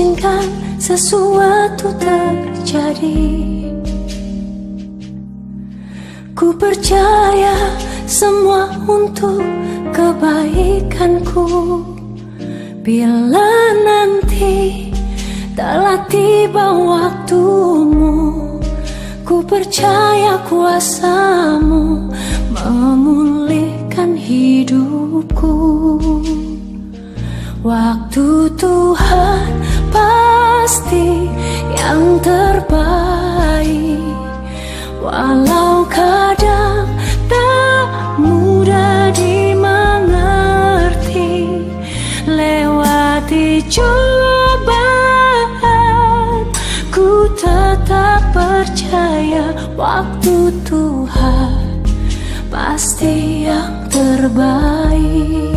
izinkan sesuatu terjadi. Ku percaya semua untuk kebaikanku. Bila nanti telah tiba waktumu, ku percaya kuasamu memulihkan hidupku. Waktu Tuhan pasti yang terbaik, walau kadang tak mudah dimengerti. Lewati cobaan, ku tetap percaya waktu Tuhan pasti yang terbaik.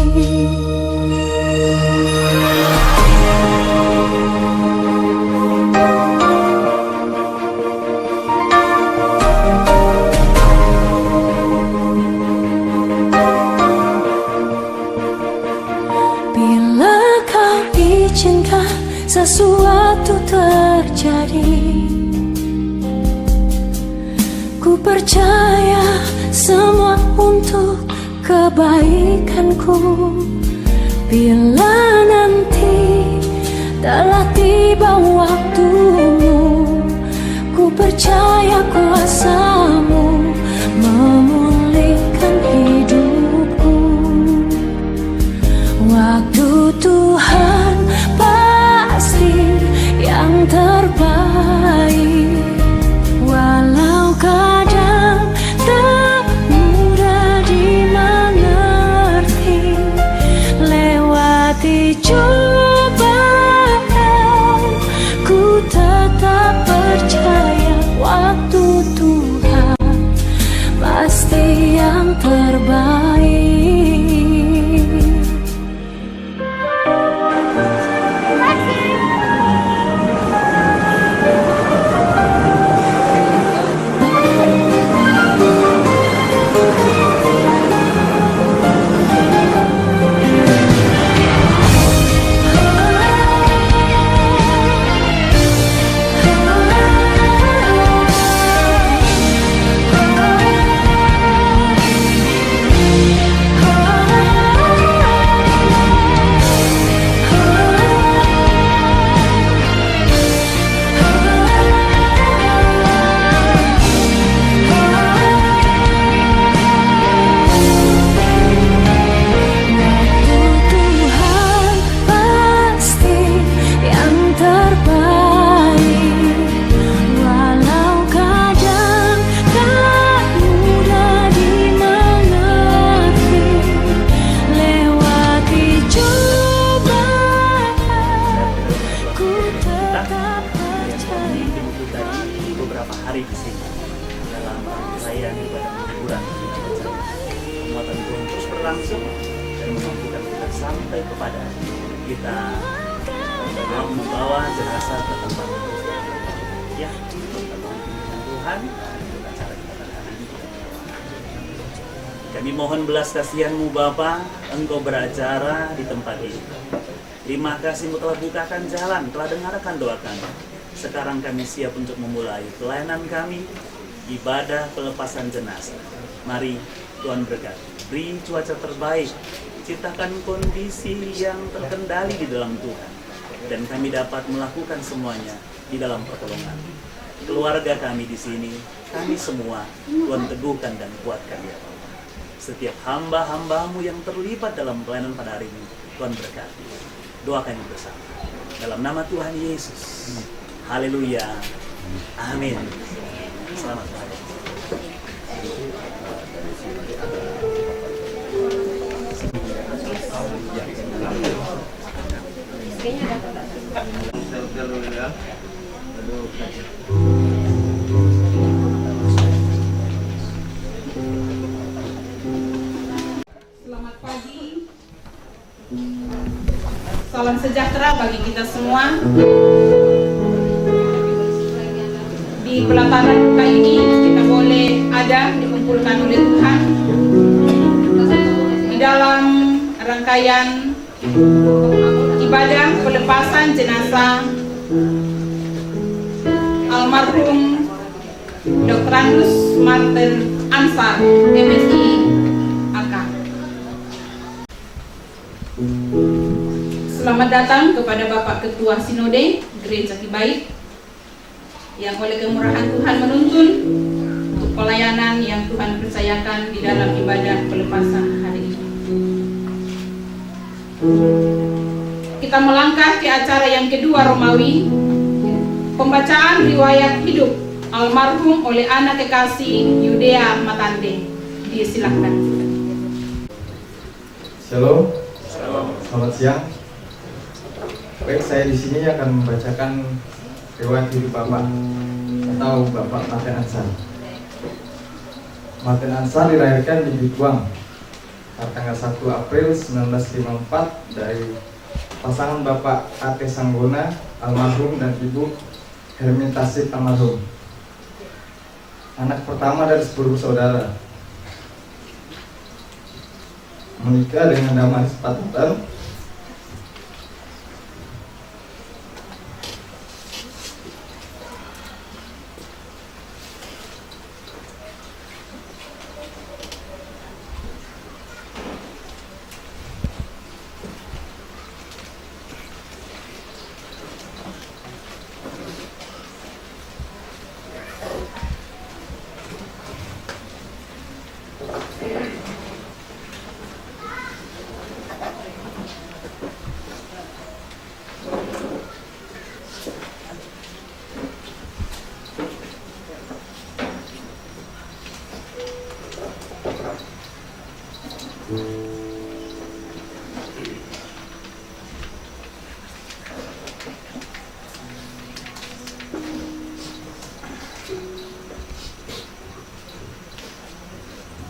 Bila kau izinkan sesuatu terjadi, ku percaya semua untuk kebaikanku. Bila nanti telah tiba waktumu, ku percaya kuasamu memulihkan hidupku. Waktu Tuhan pasti yang terbaik, walau kadang tak mudah dimengerti. Lewati cobaan, ku tetap percaya waktu Tuhan pasti yang terbaik. Hari di sini dalam perayaan ibadah penghiburan penguatan Tuhan terus berlangsung dan memampukan kita sampai kepada kita dalam membawa jenazah ke tempat ya Tuhan. Itulah cara kita pada hari ini. Kami mohon belas kasihan-Mu Bapa, Engkau beracara di tempat ini. Terima kasih-Mu telah bukakan jalan, telah dengarkan doa kami. Sekarang kami siap untuk memulai pelayanan kami, ibadah pelepasan jenazah. Mari Tuhan berkati, beri cuaca terbaik, ciptakan kondisi yang terkendali di dalam Tuhan, dan kami dapat melakukan semuanya di dalam pertolongan. Keluarga kami di sini, kami semua, Tuhan teguhkan dan kuatkan ya Allah. Setiap hamba-hamba-Mu yang terlibat dalam pelayanan pada hari ini, Tuhan berkati. Doakan yang bersama. Dalam nama Tuhan Yesus. Haleluya. Amin. Selamat pagi. Selamat pagi. Salam sejahtera bagi kita semua. Di pelataran buka ini kita boleh ada dikumpulkan oleh Tuhan di dalam rangkaian ibadah pelepasan jenazah Almarhum Dr. Andus Martin Ansar, MSI, AK. Selamat datang kepada Bapak Ketua Sinode Gereja Kibaik yang oleh kemurahan Tuhan menuntun untuk pelayanan yang Tuhan percayakan di dalam ibadah pelepasan hari ini. Kita melangkah ke acara yang kedua Romawi, pembacaan riwayat hidup almarhum oleh anak kekasih Yudea Matande. Disilahkan. Shalom. Selamat siang. Baik, saya di sini akan membacakan riwayat hidup Bapak atau Bapak Martin Ansar. Martin Ansar dilahirkan di Bituang pada tanggal 1 April 1954 dari pasangan Bapak Ate Sanggona almarhum dan Ibu Hermintasih almarhum. Anak pertama dari 10 bersaudara. Menikah dengan Damaris Patutan.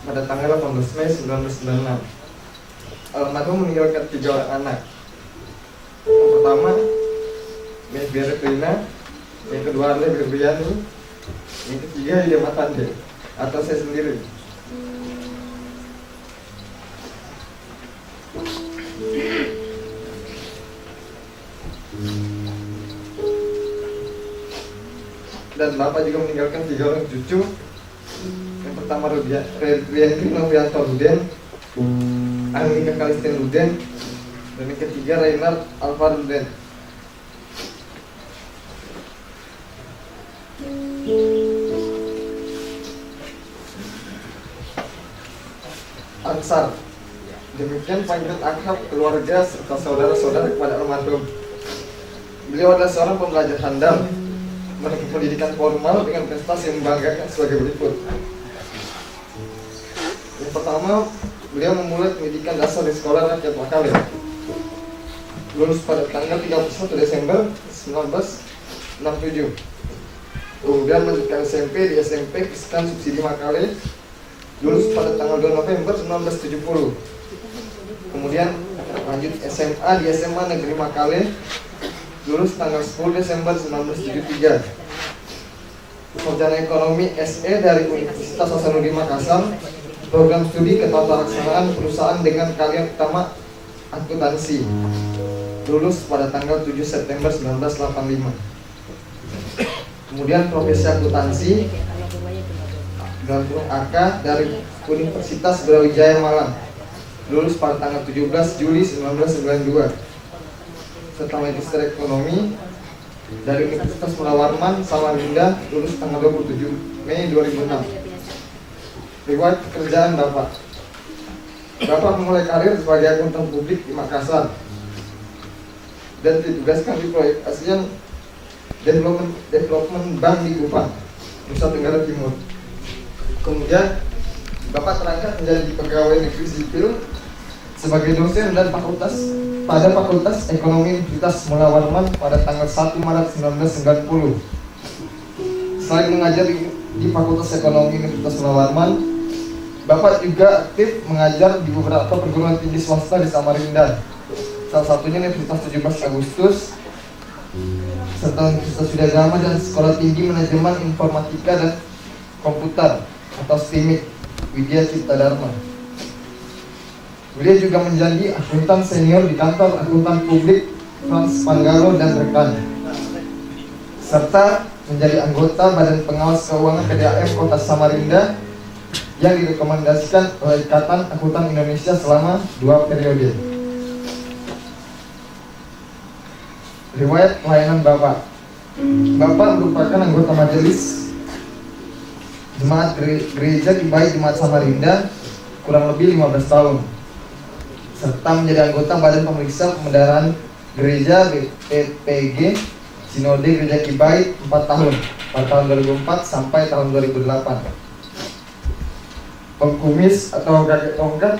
Pada tanggal 18 Mei 1996, almarhum meninggalkan 3 orang anak. Yang pertama, Mevia Replina, yang kedua Arle Berbriani, yang ketiga Yudea Matande atau saya sendiri. Dan Bapak juga meninggalkan 3 orang cucu. Yang pertama Rianti Novianto Luden, Angika Kalisten Luden, dan yang ketiga Reynard Alvar Luden. Ansar, demikian panggilan akrab keluarga serta saudara-saudara kepada almarhum. Beliau adalah seorang pembelajar handal, menempuh pendidikan formal dengan prestasi yang membanggakan sebagai berikut. Yang pertama, beliau memulai pendidikan dasar di Sekolah Rakyat Makale. Lulus pada tanggal 31 Desember 1967. Kemudian melanjutkan SMP di SMP Kristen Subsidi Makale. Lulus pada tanggal 2 November 1970. Kemudian lanjut SMA di SMA Negeri Makale. Lulus tanggal 10 Desember 1973. Sarjana Ekonomi SE dari Universitas Hasanuddin Makassar. Program studi Ketataraksanaan Perusahaan dengan kalian utama akuntansi. Lulus pada tanggal 7 September 1985. Kemudian profesi akuntansi AK dari Universitas Brawijaya Malang. Lulus pada tanggal 17 Juli 1992. Serta Magister Ekonomi dari Universitas Mulawarman Samarinda. Lulus tanggal 27 Mei 2006. Riwayat pekerjaan Bapak. Bapak memulai karir sebagai akuntan publik di Makassar dan ditugaskan di proyek ASEAN Development Bank di Kupang, Nusa Tenggara Timur. Kemudian Bapak terangkat menjadi pegawai negeri sipil sebagai dosen dan pada Fakultas Ekonomi Universitas Mulawarman pada tanggal 1 Maret 1990. Selain mengajar di Fakultas Ekonomi Universitas Mulawarman, Bapak juga aktif mengajar di beberapa perguruan tinggi swasta di Samarinda. Salah satunya Universitas 17 Agustus, serta Universitas Widyagama dan Sekolah Tinggi Manajemen Informatika dan Komputer atau STIMIK Widya Cipta Dharma. Beliau juga menjadi akuntan senior di kantor akuntan publik Frans Panggalo dan rekan. serta menjadi anggota Badan Pengawas Keuangan PDAM Kota Samarinda yang direkomendasikan oleh Ikatan Akuntan Indonesia selama 2 periode. Riwayat pelayanan Bapak. Bapak merupakan anggota majelis Jemaat Gereja Kibai Jemaat Samarinda kurang lebih 15 tahun, serta menjadi anggota Badan Pemeriksa Pemeliharaan Gereja BPPG Sinode Gereja Kibai 4 tahun, pada tahun 2004 sampai tahun 2008. Pengkumis atau kakek tongkat.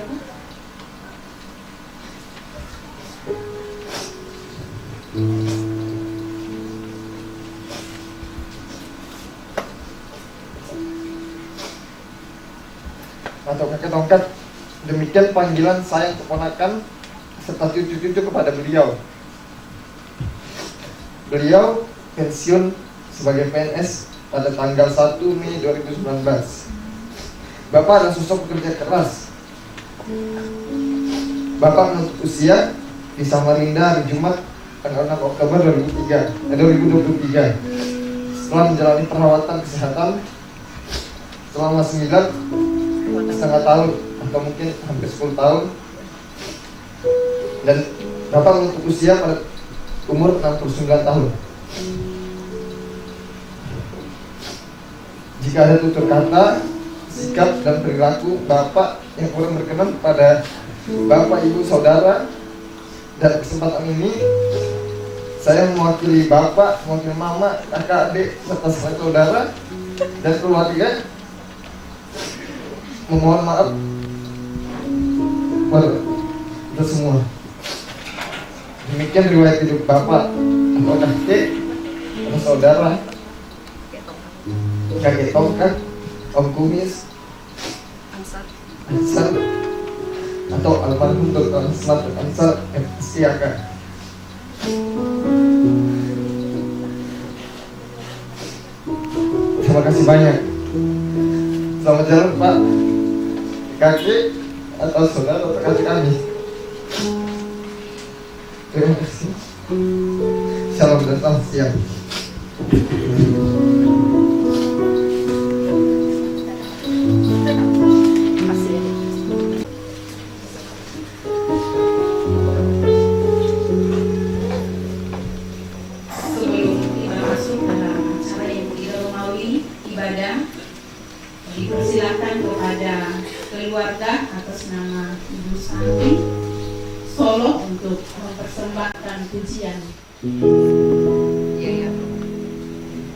Atau kakek tongkat, demikian panggilan sayang keponakan serta cucu-cucu kepada beliau. Beliau pensiun sebagai PNS pada tanggal 1 Mei 2019. Bapak adalah sosok pekerja keras. Bapak menutup usia di Samarinda hari Jumat tanggal 6 Oktober 2023 setelah menjalani perawatan kesehatan selama 9,5 tahun atau mungkin hampir 10 tahun, dan Bapak menutup usia pada umur 69 tahun. Jika ada tutur kata, sikap dan perilaku Bapak yang kurang berkenan pada Bapak, Ibu, Saudara, dan kesempatan ini saya mewakili Bapak, mewakili Mama, kakak, adik, serta saudara dan keluarga memohon maaf pada kita semua. Demikian riwayat hidup Bapak atau kakek atau saudara, kakek tongkat, om kumis, Ansar atau almarhum Dr. Ansar Siaka. Terima kasih banyak. Selamat jalan Pak, kakek atau saudara atau kakek kami. Terima kasih. Shalom dan selamat siang. Sebelum kita masuk dalam acara yang kita melalui ibadah, dipersilakan kepada keluarga atas nama Ibu Santi Solo untuk mempersembahkan pujian. Iya.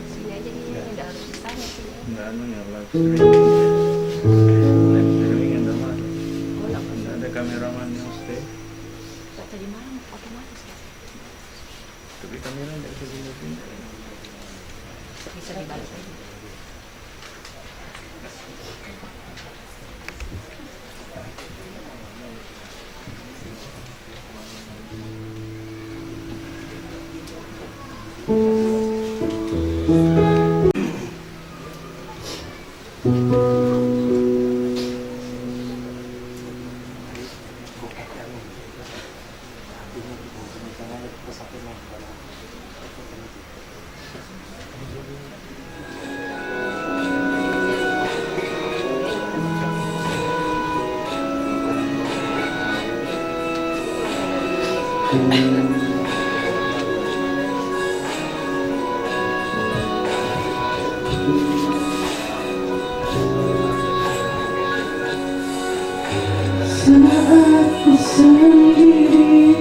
Sini aja nih, udah harus ditanya sih. Nggak live streaming yang sama. Nggak ada kameraman yang stay. Foto di mana? Otomatis ya. Tapi kamera nggak bisa pindah-pindah. Bisa dibalik aja. Saat ku sendiri,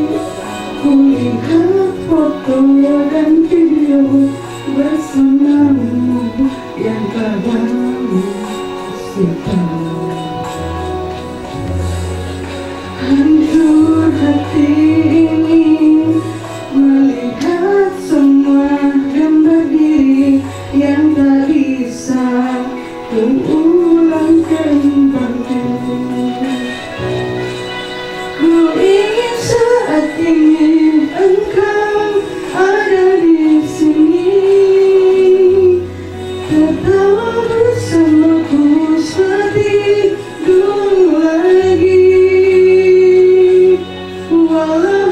ku lihat foto dan video bersamamu yang kami simpan. Hancur hati ini melihat semua gambar diri yang tak bisa terulang kembali. Ku ingin saat ini engkau ada di sini, tertawa bersamaku seperti dulu lagi. Walau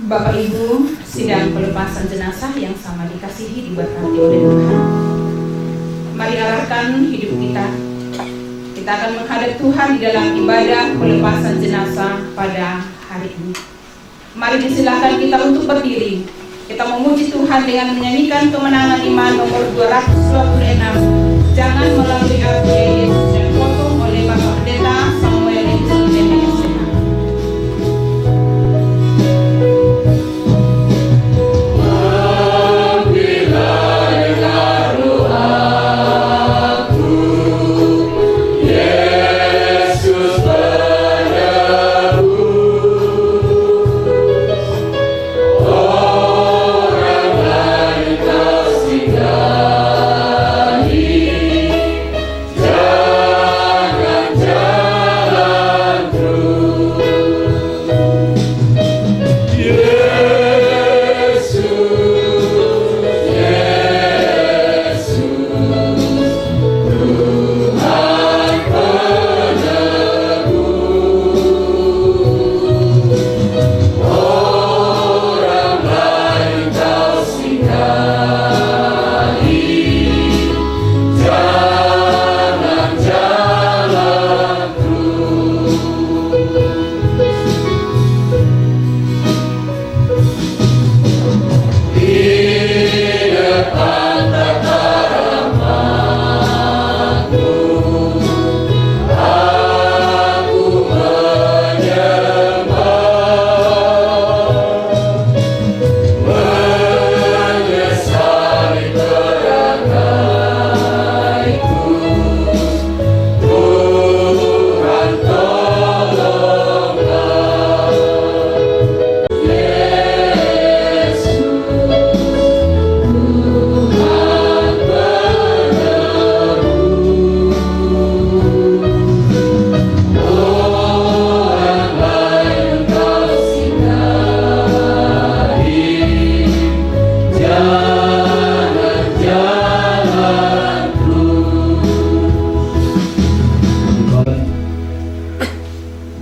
Bapak Ibu, sidang pelepasan jenazah yang sama dikasihi diberkati oleh Tuhan. Mari arahkan hidup kita. Kita akan menghadap Tuhan di dalam ibadah pelepasan jenazah pada hari ini. Mari disilakan kita untuk berdiri. Kita memuji Tuhan dengan menyanyikan kemenangan iman nomor 226. Jangan melalui aku ya Yesus, dan potong oleh Bapak Pendeta Samuel Enzul DPSH.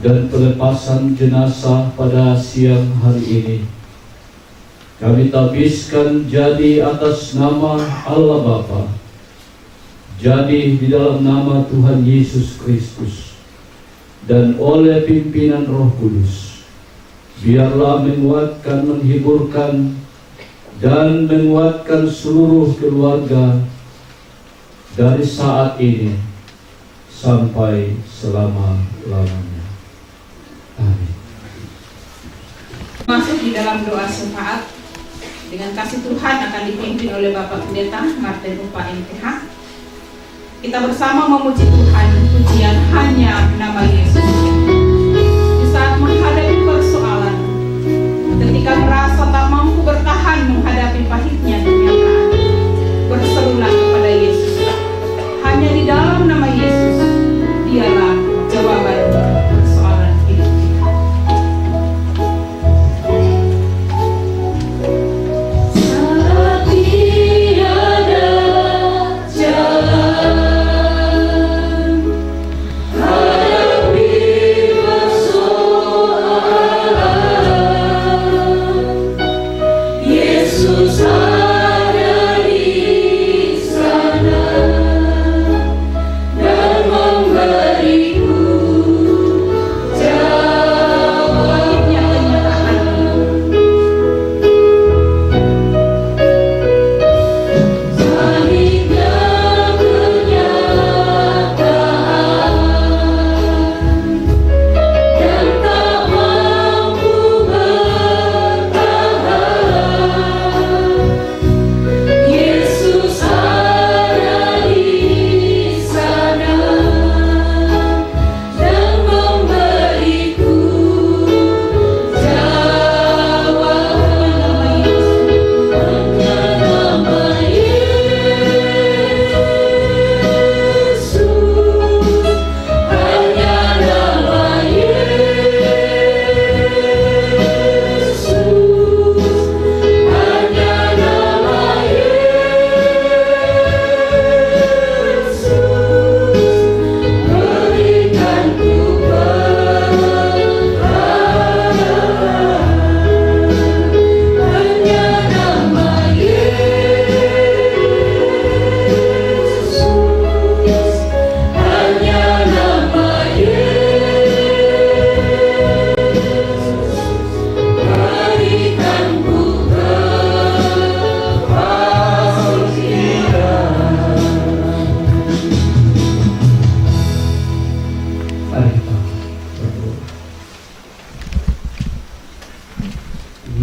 Dan pelepasan jenazah pada siang hari ini kami tabiskan jadi atas nama Allah Bapa, jadi di dalam nama Tuhan Yesus Kristus, dan oleh pimpinan Roh Kudus. Biarlah menguatkan, menghiburkan, dan menguatkan seluruh keluarga dari saat ini sampai selama-lamanya. Amin. Masuk di dalam doa syafaat dengan kasih Tuhan akan dipimpin oleh Bapak Pendeta Martin Upa MTH. Kita bersama memuji Tuhan, pujian hanya nama Yesus. Di saat menghadapi persoalan, ketika merasa tak mampu bertahan menghadapi pahitnya kenyataan, berserulah kepada Yesus. Hanya di dalam nama Yesus, dialah jawaban persoalan hidup kita. Saat tiada jalan, hadapi persoalan, Yesus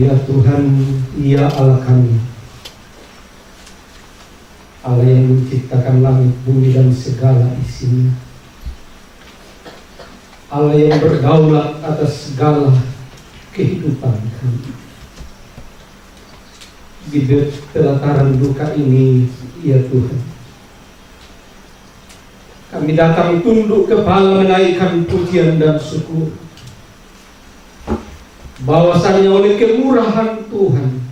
Ya Tuhan, Ya Allah kami, Allah yang menciptakan langit, bumi dan segala isinya, Allah yang berdaulat atas segala kehidupan kami. Di pelataran duka ini, ya Tuhan, kami datang tunduk kepala menaikkan pujian dan syukur, bahwasannya oleh kemurahan Tuhan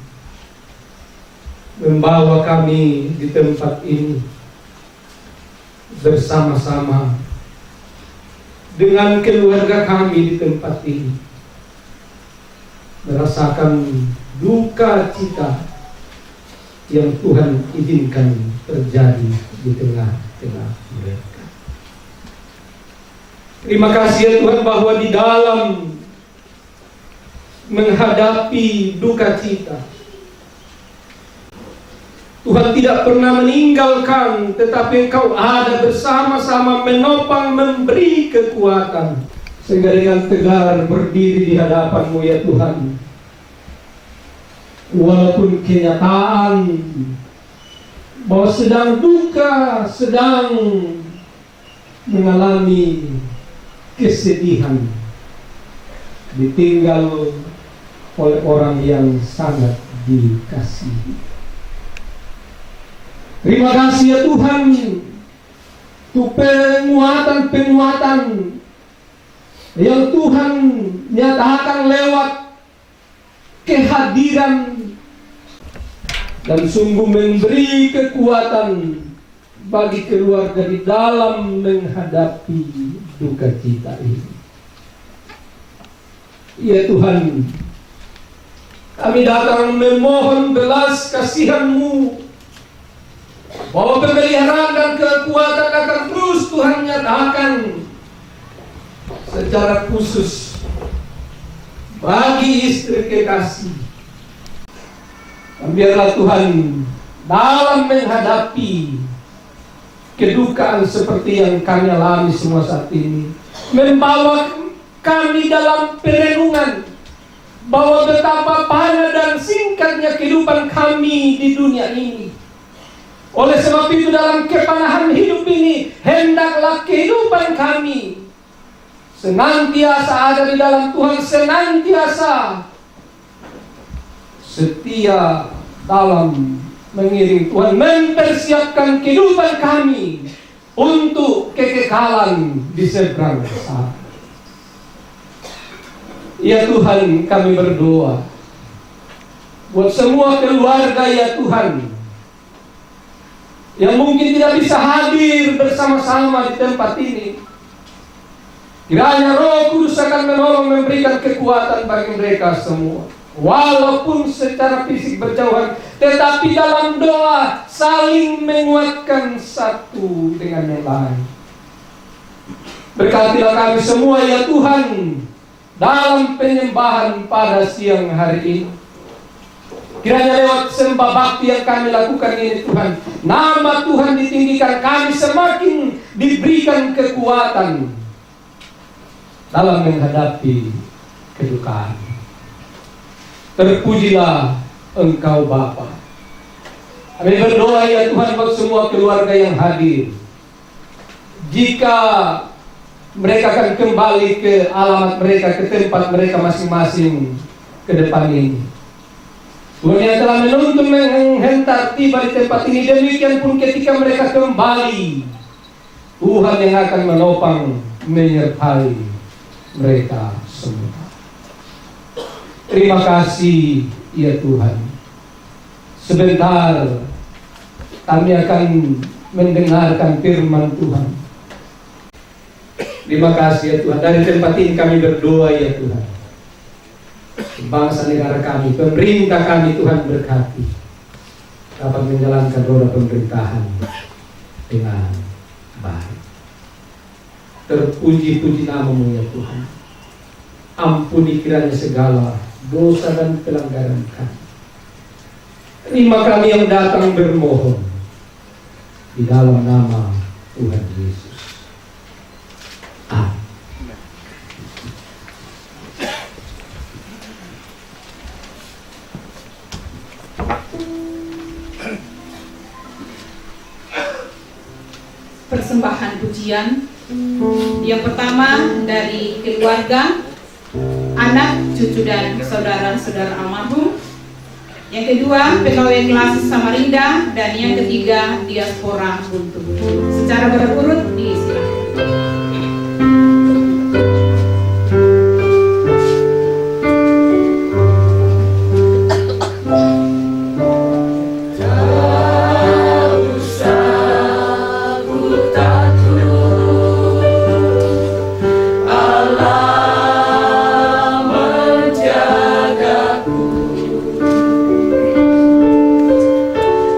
membawa kami di tempat ini bersama-sama dengan keluarga kami di tempat ini, merasakan duka cita yang Tuhan izinkan terjadi di tengah-tengah mereka. Terima kasih ya Tuhan, bahwa di dalam menghadapi duka cita, Tuhan tidak pernah meninggalkan, tetapi Engkau ada bersama-sama menopang, memberi kekuatan, sehingga dengan tegar berdiri di hadapan-Mu ya Tuhan. Walaupun kenyataan bahwa sedang duka, sedang mengalami kesedihan, ditinggal oleh orang yang sangat dikasihi. Terima kasih ya Tuhan, untuk penguatan-penguatan yang Tuhan nyatakan lewat kehadiran, dan sungguh memberi kekuatan bagi keluarga di dalam menghadapi duka cita ini. Ya Tuhan, kami datang memohon belas kasihan-Mu, bahwa pemeliharaan dan kekuatan akan terus Tuhan nyatakan secara khusus bagi istri kekasih. Dan biarlah Tuhan dalam menghadapi kedukaan seperti yang kami alami semua saat ini, membawa kami dalam perenungan bahwa betapa panjang dan singkatnya kehidupan kami di dunia ini. Oleh sebab itu dalam kepanahan hidup ini, hendaklah kehidupan kami senantiasa ada di dalam Tuhan, senantiasa setia dalam mengiring Tuhan, mempersiapkan kehidupan kami untuk kekekalan di seberang sana. Ya Tuhan, kami berdoa buat semua keluarga ya Tuhan, yang mungkin tidak bisa hadir bersama-sama di tempat ini. Kiranya Roh Kudus akan menolong, memberikan kekuatan bagi mereka semua, walaupun secara fisik berjauhan, tetapi dalam doa saling menguatkan satu dengan yang lain. Berkatilah kami semua ya Tuhan dalam penyembahan pada siang hari ini. Kiranya lewat sembah bakti yang kami lakukan ini Tuhan, nama Tuhan ditinggikan, kami semakin diberikan kekuatan dalam menghadapi kedukaan. Terpujilah Engkau Bapa. Kami berdoa ya Tuhan buat semua keluarga yang hadir. Jika mereka akan kembali ke alamat mereka, ke tempat mereka masing-masing ke depan ini, Tuhan yang telah menuntun menghentar tiba di tempat ini, demikian pun ketika mereka kembali, Tuhan yang akan menopang, menyertai mereka semua. Terima kasih ya Tuhan. Sebentar kami akan mendengarkan firman Tuhan. Terima kasih ya Tuhan. Dari tempat ini kami berdoa ya Tuhan, bangsa negara kami, pemerintah kami Tuhan berkati, dapat menjalankan roda pemerintahan dengan baik. Terpuji-puji nama-Mu ya Tuhan. Ampuni kiranya segala dosa dan pelanggaran kami. Terima kami yang datang bermohon di dalam nama Tuhan Yesus. Amin. persembahan pujian. Yang pertama dari keluarga, anak, cucu dan saudara-saudara almarhum. Yang kedua pegawai kelas Samarinda, dan yang ketiga diaspora Buntu. Secara berurut disilakan.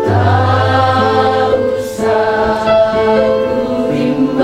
Tak usah ku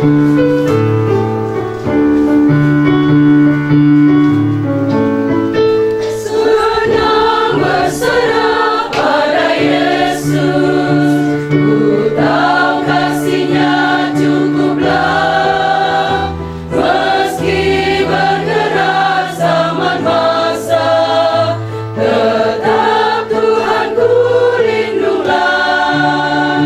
Senang berserah pada Yesus, ku tahu kasih-Nya cukuplah. Meski bergerak zaman masa, tetap Tuhanku lindunglah.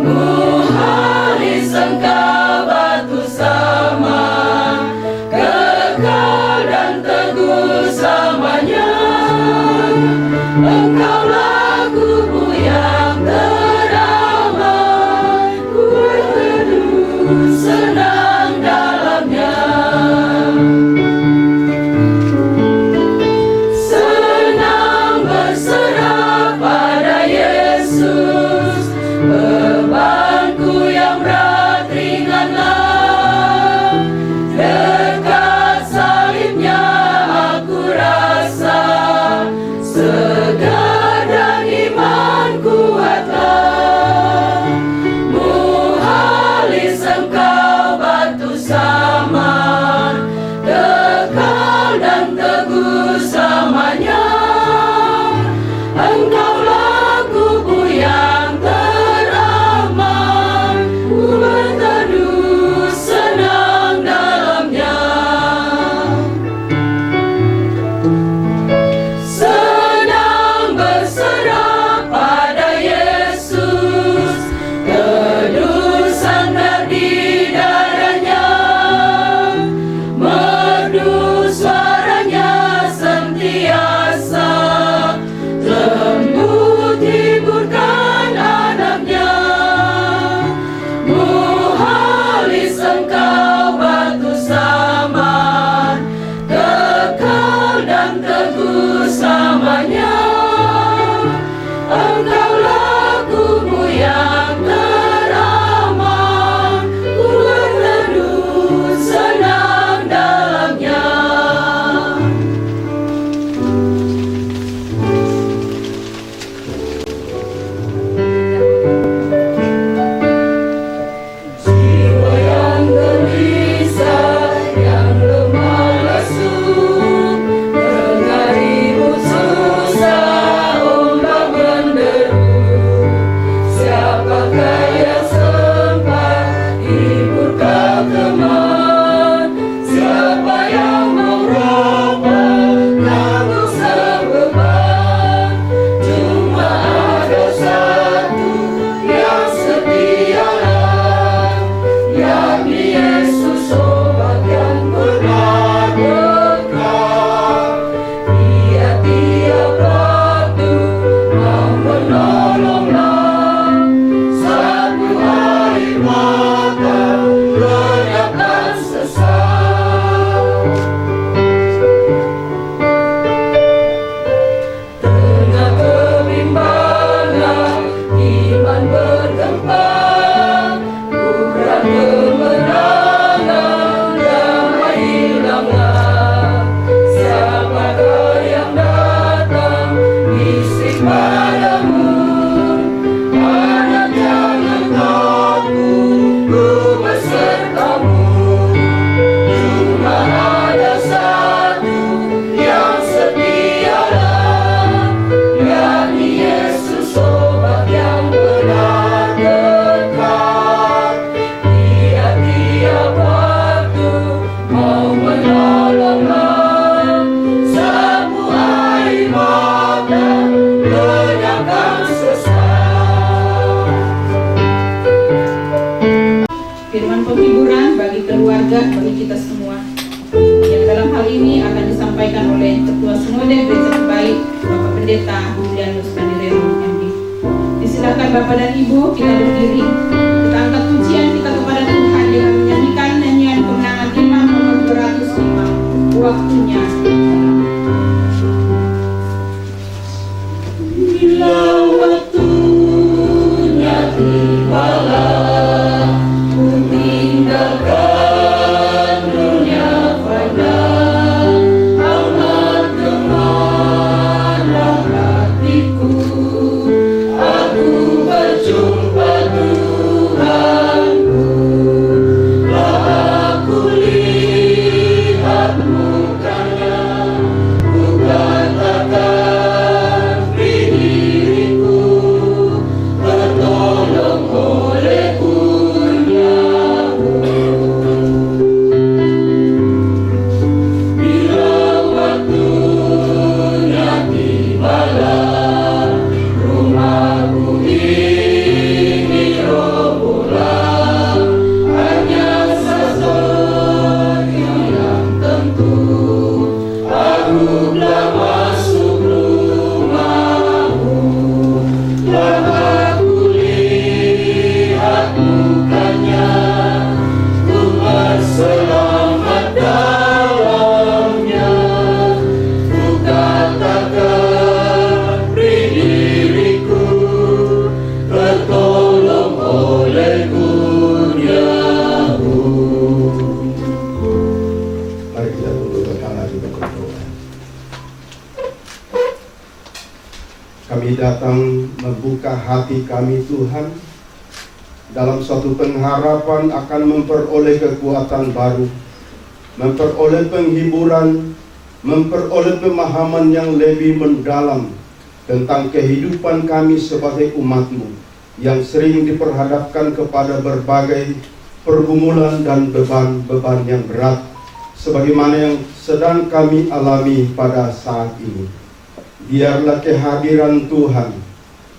Muhalis Engkau batu sama, kekal dan teguh selamanya. Engkaulah kubu yang teraman, ku berteduh senang dalamnya. Senang berserah pada Yesus, bebanku yang berat ringanlah. Dekat salibnya aku rasa segar dan iman kuatlah. Muhalis Engkau batu saman, kekal dan teguh selamanya. Engkaulah kubu yang teraman, ku berteduh senang dalamnya. Senang berserah pada Yesus, teduh sandar di dadanya. Merdu suaranya sentiasa, lembut hiburkan anaknya. Muhalis Engkau batu saman, kekal dan teguh selamanya. Engkaulah kubu yang teraman, ku berteduh senang dalamnya. Jiwa yang gelisah, yang lemah lesu, tengah ribut susah, ombak menderu. Siapakah yang sempat hibur kau teman? Siapa yang mau rapat tanggung sebeban? Cuma ada satu yang setialah, yakni Yesus obat yang benar dekat. Dia tiap waktu mau menolonglah, sapu air mata lenyapkan sesak. Tengah kebimbangan iman bergempar, kurang kemenangan damai hilanglah. Siapakah yang datang bisik padamu? Anak jangan takut, ku besertamu. Cuma ada satu yang setialah, yakni Yesus obat yang benar dekat. Dia tiap waktu mau menolonglah, sapu air mata lenyapkan sesak. Firman penghiburan bagi keluarga, bagi kita semua, yang dalam hal ini akan disampaikan oleh Ketua Sinode Gereja Baik, Bapak Pendeta Julianus Panireno MD. Disilakan Bapak dan Ibu kita berdiri, kita angkat pujian kita kepada Tuhan dengan menyanyikan nyanyian kemenangan imam nomor 205, waktunya. Bila waktunya tibalah, ku tinggalkan dunia fana. Amat gemarlah hatiku, aku berjumpa Tuhan. datang membuka hati kami Tuhan dalam suatu pengharapan akan memperoleh kekuatan baru, memperoleh penghiburan, memperoleh pemahaman yang lebih mendalam tentang kehidupan kami sebagai umat-Mu yang sering diperhadapkan kepada berbagai pergumulan dan beban-beban yang berat sebagaimana yang sedang kami alami pada saat ini. Biarlah kehadiran Tuhan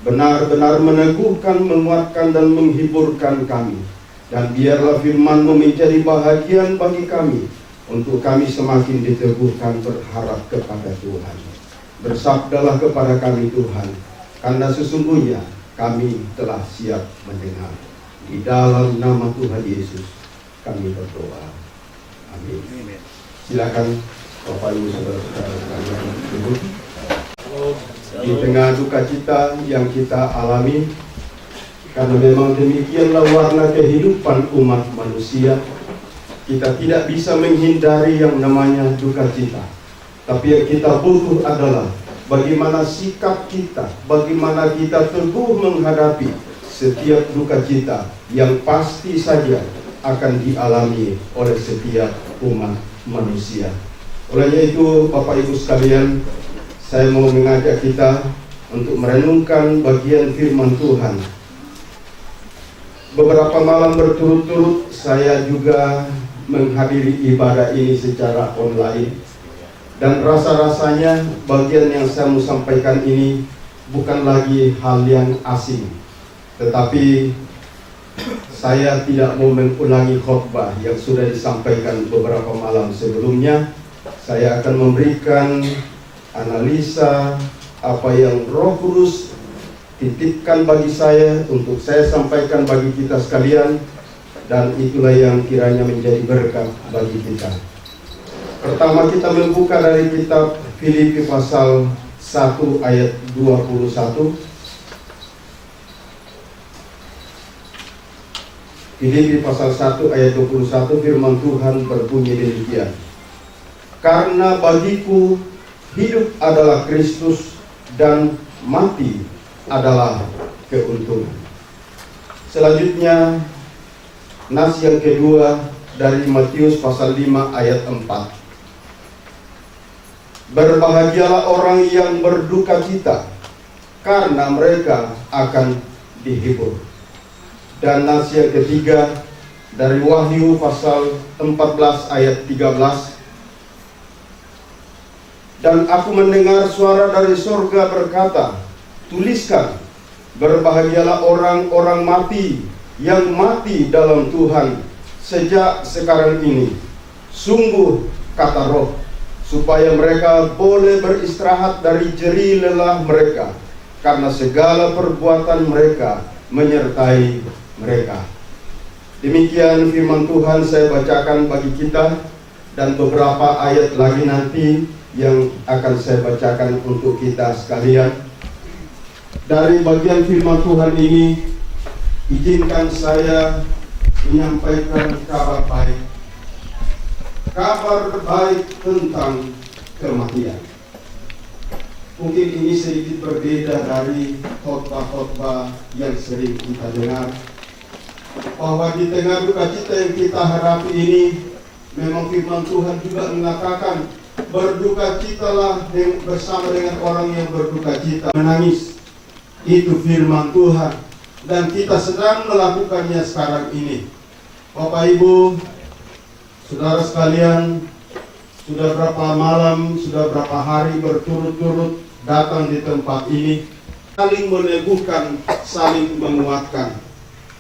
benar-benar meneguhkan, menguatkan dan menghiburkan kami, dan biarlah firman-Mu menjadi bahagian bagi kami untuk kami semakin diteguhkan berharap kepada Tuhan. Bersabdalah kepada kami Tuhan, karena sesungguhnya kami telah siap mendengar. Di dalam nama Tuhan Yesus kami berdoa. Amin. Silakan Bapak Ibu saudara-saudara sekalian duduk. Di tengah duka cita yang kita alami, karena memang demikianlah warna kehidupan umat manusia, kita tidak bisa menghindari yang namanya duka cita. Tapi yang kita butuh adalah bagaimana sikap kita, bagaimana kita teguh menghadapi setiap duka cita yang pasti saja akan dialami oleh setiap umat manusia. Olehnya itu, Bapak Ibu sekalian, saya mau mengajak kita untuk merenungkan bagian firman Tuhan. Beberapa malam berturut-turut saya juga menghadiri ibadah ini secara online, dan rasa-rasanya bagian yang saya mau sampaikan ini bukan lagi hal yang asing, tetapi saya tidak mau mengulangi khotbah yang sudah disampaikan beberapa malam sebelumnya. Saya akan memberikan analisa apa yang Roh Kudus titipkan bagi saya untuk saya sampaikan bagi kita sekalian, dan itulah yang kiranya menjadi berkat bagi kita. Pertama, kita membuka dari kitab Filipi pasal 1 ayat 21. Filipi pasal 1 ayat 21, firman Tuhan berbunyi demikian. Karena bagiku hidup adalah Kristus dan mati adalah keuntungan. Selanjutnya, nas yang kedua dari Matius pasal 5 ayat 4. Berbahagialah orang yang berduka cita, karena mereka akan dihibur. Dan nas yang ketiga dari Wahyu pasal 14 ayat 13. Dan aku mendengar suara dari sorga berkata, tuliskan, berbahagialah orang-orang mati yang mati dalam Tuhan sejak sekarang ini. Sungguh, kata Roh, supaya mereka boleh beristirahat dari jerih lelah mereka, karena segala perbuatan mereka menyertai mereka. Demikian firman Tuhan saya bacakan bagi kita, dan beberapa ayat lagi nanti yang akan saya bacakan untuk kita sekalian. Dari bagian firman Tuhan ini, izinkan saya menyampaikan kabar baik. Kabar baik tentang kematian. Mungkin ini sedikit berbeda dari khotbah-khotbah yang sering kita dengar, bahwa di tengah duka cita yang kita hadapi ini, memang firman Tuhan juga mengatakan, berduka citalah bersama dengan orang yang berduka cita, menangis. Itu firman Tuhan, dan kita sedang melakukannya sekarang ini. Bapak Ibu, saudara sekalian, sudah berapa malam, sudah berapa hari berturut-turut datang di tempat ini, saling meneguhkan, saling menguatkan.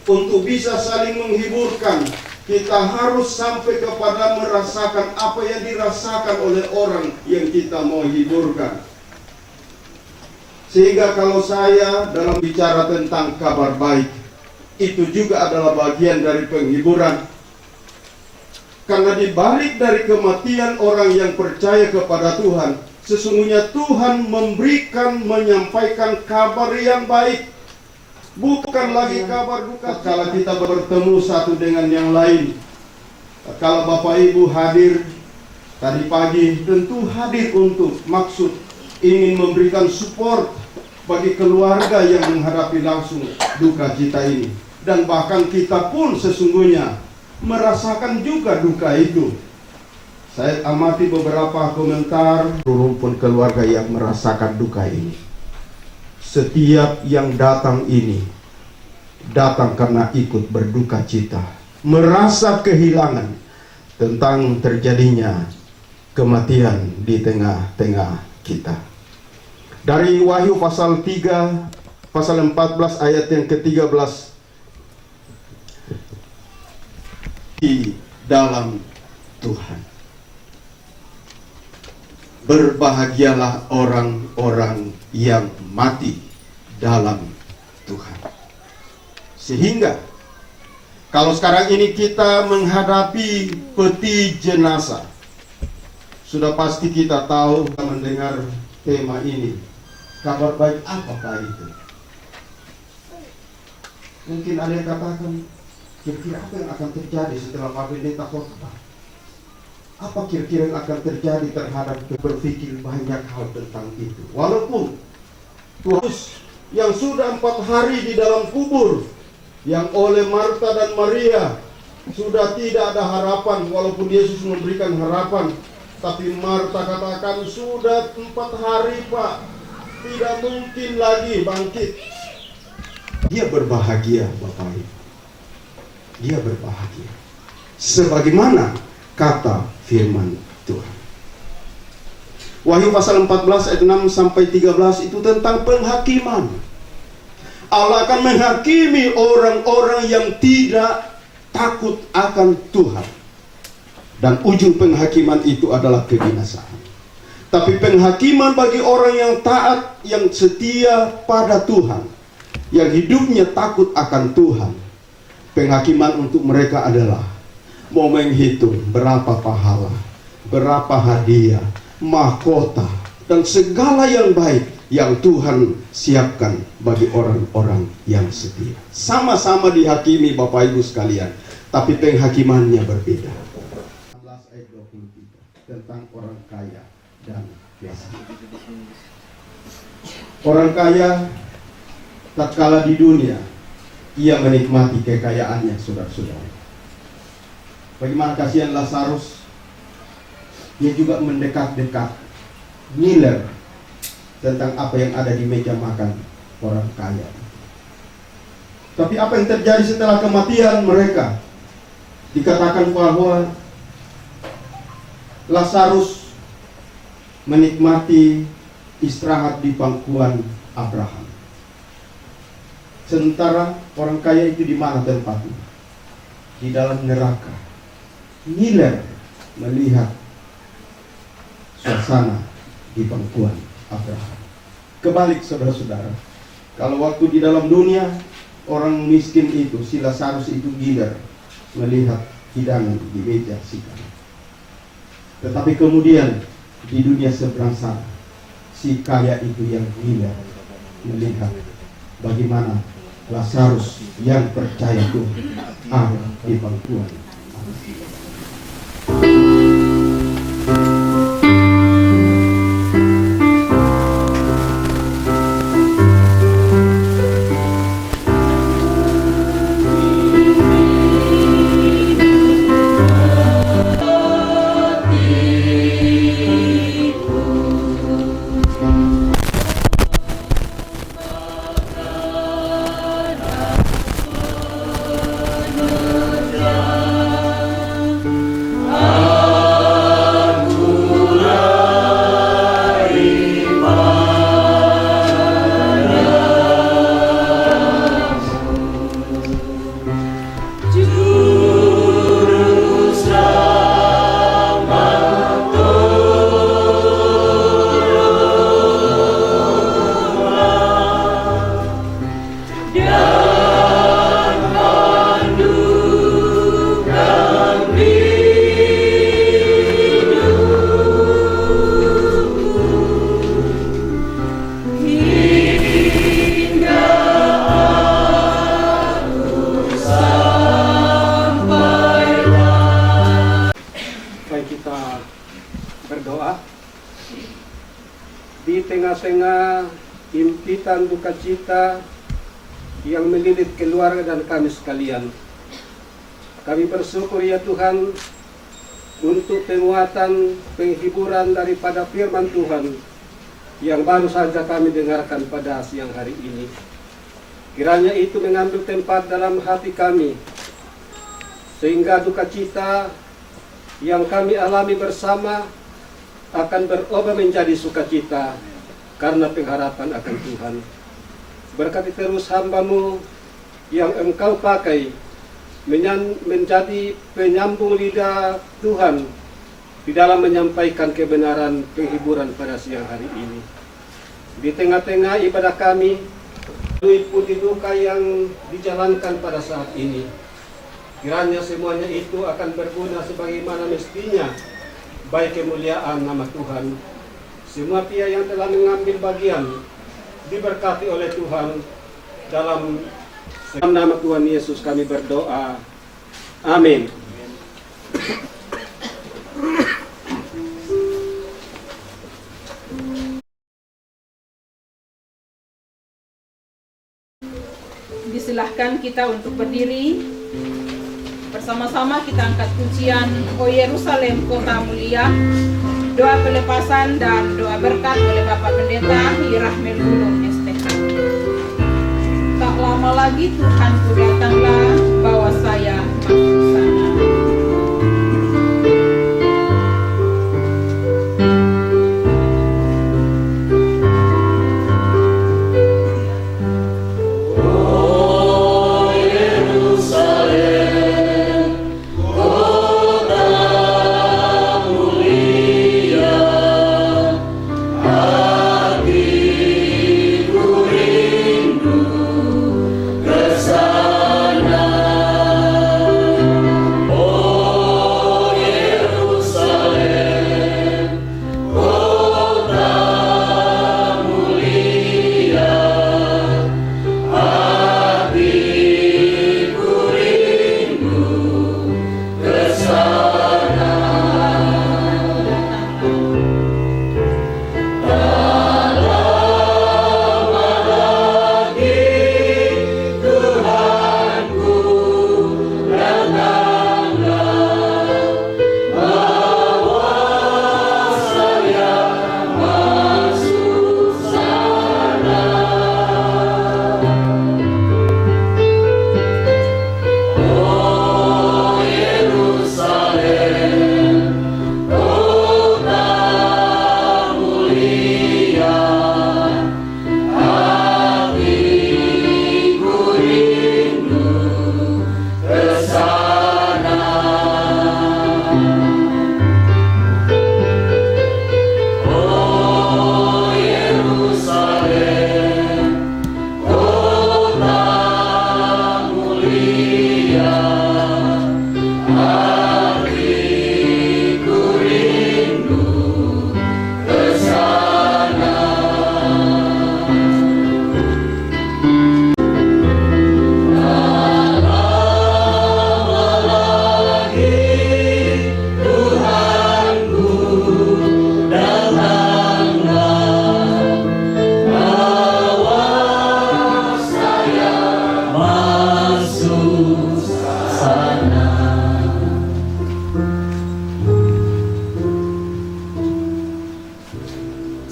Untuk bisa saling menghiburkan, kita harus sampai kepada merasakan apa yang dirasakan oleh orang yang kita mau hiburkan. Sehingga kalau saya dalam bicara tentang kabar baik, itu juga adalah bagian dari penghiburan. Karena di balik dari kematian orang yang percaya kepada Tuhan, sesungguhnya Tuhan menyampaikan kabar yang baik. Bukan lagi kabar duka kalau kita bertemu satu dengan yang lain. Kalau Bapak Ibu hadir tadi pagi, tentu hadir untuk maksud ingin memberikan support, bagi keluarga yang menghadapi langsung duka cita ini. Dan bahkan kita pun sesungguhnya merasakan juga duka itu. Saya amati beberapa komentar rumpun keluarga yang merasakan duka ini. Setiap yang datang ini datang karena ikut berduka cita, merasa kehilangan tentang terjadinya kematian di tengah-tengah kita. Dari Wahyu pasal 3, pasal 14 ayat yang ke-13, di dalam Tuhan. Berbahagialah orang-orang yang mati dalam Tuhan. Sehingga kalau sekarang ini kita menghadapi peti jenazah, sudah pasti kita tahu mendengar tema ini. Kabar baik apakah itu? Mungkin ada yang katakan, kira-kira apa yang akan terjadi setelah Pak Pendeta khotbah? Apa kira-kira yang akan terjadi terhadap berpikir banyak hal tentang itu? Walaupun Tuhan yang sudah 4 hari di dalam kubur, yang oleh Marta dan Maria sudah tidak ada harapan, walaupun Yesus memberikan harapan, tapi Marta katakan sudah 4 hari Pak, tidak mungkin lagi bangkit. Dia berbahagia Bapak Ibu. Dia berbahagia sebagaimana kata firman Tuhan. Wahyu pasal 14 ayat 6 sampai 13 itu tentang penghakiman. Allah akan menghakimi orang-orang yang tidak takut akan Tuhan. Dan ujung penghakiman itu adalah kebinasaan. Tapi penghakiman bagi orang yang taat, yang setia pada Tuhan, yang hidupnya takut akan Tuhan, penghakiman untuk mereka adalah mau menghitung berapa pahala, berapa hadiah, mahkota, dan segala yang baik yang Tuhan siapkan bagi orang-orang yang setia. Sama-sama dihakimi Bapak Ibu sekalian, tapi penghakimannya berbeda. 16 ayat 23 tentang orang kaya dan miskin. Orang kaya tatkala di dunia ia menikmati kekayaannya, saudara-saudara. Bagaimana kasihan Lazarus, dia juga mendekat-dekat, ngiler tentang apa yang ada di meja makan orang kaya. Tapi apa yang terjadi setelah kematian mereka? Dikatakan bahwa Lazarus menikmati istirahat di pangkuan Abraham. Sementara orang kaya itu di mana tempatnya? Di dalam neraka. Ngiler melihat suasana di pangkuan Abraham. Kebalik saudara-saudara, kalau waktu di dalam dunia orang miskin itu, si Lazarus itu ngiler melihat hidangan di meja si kaya. Tetapi kemudian di dunia seberang sana, si kaya itu yang ngiler melihat bagaimana Lazarus yang percaya Tuhan ada di pangkuan. Di tengah-tengah impitan duka cita yang melilit keluarga dan kami sekalian. Kami bersyukur ya Tuhan untuk penguatan, penghiburan daripada firman Tuhan yang baru saja kami dengarkan pada siang hari ini. Kiranya itu mengambil tempat dalam hati kami, sehingga duka cita yang kami alami bersama akan berubah menjadi sukacita karena pengharapan akan Tuhan. Berkati terus hamba-Mu yang Engkau pakai menjadi penyambung lidah Tuhan di dalam menyampaikan kebenaran penghiburan pada siang hari ini. Di tengah-tengah ibadah kami, meliputi duka yang dijalankan pada saat ini. Kiranya semuanya itu akan berguna sebagaimana mestinya, baik kemuliaan nama Tuhan. Semua pihak yang telah mengambil bagian diberkati oleh Tuhan. Dalam nama Tuhan Yesus kami berdoa. Amin. Disilahkan kita untuk berdiri. Bersama-sama kita angkat pujian O Yerusalem Kota Mulia, doa pelepasan dan doa berkat oleh Bapak Pendeta Hirahmel Gunung STK. Tak lama lagi Tuhanku datanglah, bawa saya masuk sana.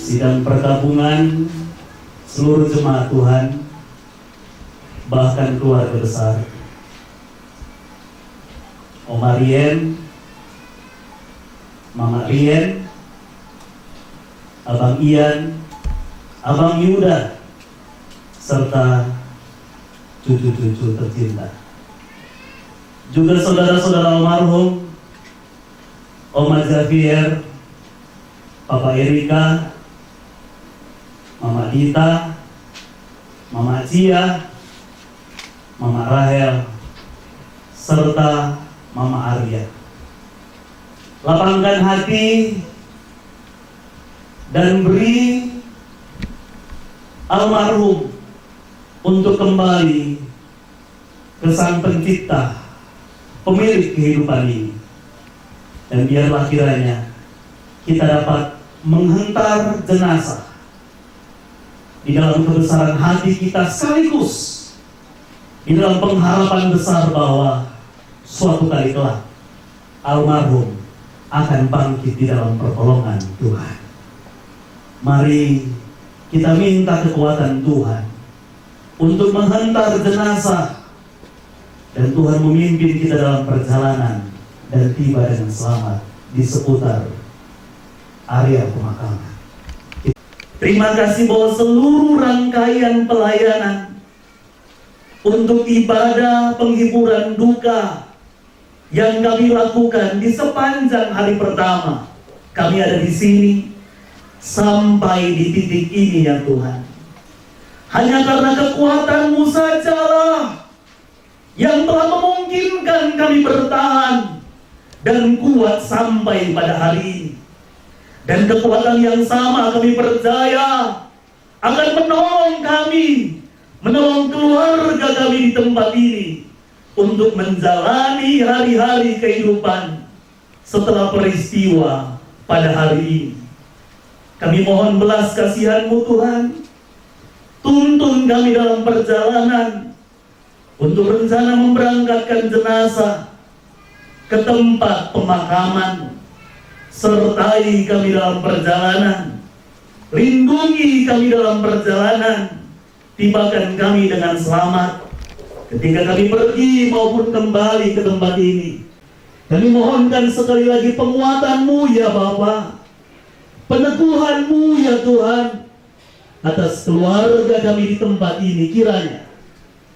Sidang perkabungan seluruh jemaat Tuhan, bahkan keluarga besar, Oma Rien, Mama Rien, Abang Ian, Abang Yuda, serta cucu-cucu tercinta. Juga saudara-saudara almarhum, Oma Javier, Papa Erika, Mama Dita, Mama Cia, Mama Rahel, serta Mama Arya. Lapangkan hati dan beri almarhum untuk kembali ke Sang Pencipta, pemilik kehidupan ini. Dan biarlah kiranya kita dapat menghentar jenazah di dalam kebesaran hati kita sekaligus di dalam pengharapan besar bahwa suatu kali kelak almarhum akan bangkit di dalam pertolongan Tuhan. Mari kita minta kekuatan Tuhan untuk menghantar jenazah, dan Tuhan memimpin kita dalam perjalanan dan tiba dengan selamat di seputar area pemakaman. Terima kasih bahwa seluruh rangkaian pelayanan untuk ibadah penghiburan duka yang kami lakukan di sepanjang hari pertama kami ada di sini sampai di titik ini ya Tuhan, hanya karena kekuatan-Mu sajalah yang telah memungkinkan kami bertahan dan kuat sampai pada hari ini. Dan kekuatan yang sama kami percaya akan menolong kami, menolong keluarga kami di tempat ini untuk menjalani hari-hari kehidupan setelah peristiwa pada hari ini. Kami mohon belas kasihan-Mu Tuhan, tuntun kami dalam perjalanan untuk rencana memberangkatkan jenazah ke tempat pemakaman. Sertai kami dalam perjalanan, lindungi kami dalam perjalanan, tibakan kami dengan selamat ketika kami pergi maupun kembali ke tempat ini. Kami mohonkan sekali lagi penguatan-Mu ya Bapa, peneguhan-Mu ya Tuhan atas keluarga kami di tempat ini. Kiranya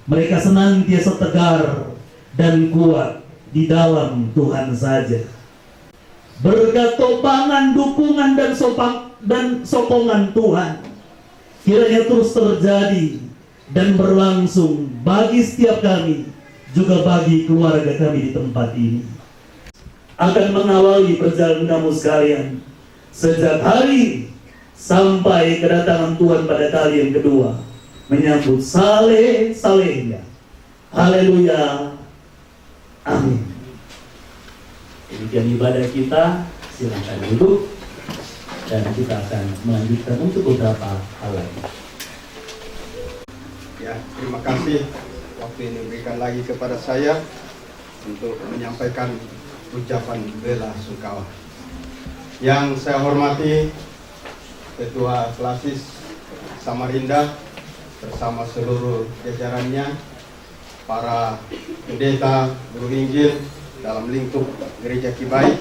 mereka senantiasa tegar dan kuat di dalam Tuhan saja. Berkat topangan, dukungan, dan sokongan Tuhan kiranya terus terjadi dan berlangsung bagi setiap kami, juga bagi keluarga kami di tempat ini. Akan mengawali perjalanan kamu sekalian sejak hari sampai kedatangan Tuhan pada kali yang kedua, menyambut saleh-salehnya. Haleluya. Amin. Demikian ibadah kita, silakan duduk dan kita akan melanjutkan untuk beberapa hal lain. Ya, terima kasih waktu ini diberikan lagi kepada saya untuk menyampaikan ucapan bela sungkawa. Yang saya hormati Ketua Klasis Samarinda bersama seluruh jajarannya, para pendeta, guru Injil dalam lingkup Gereja Kibaik,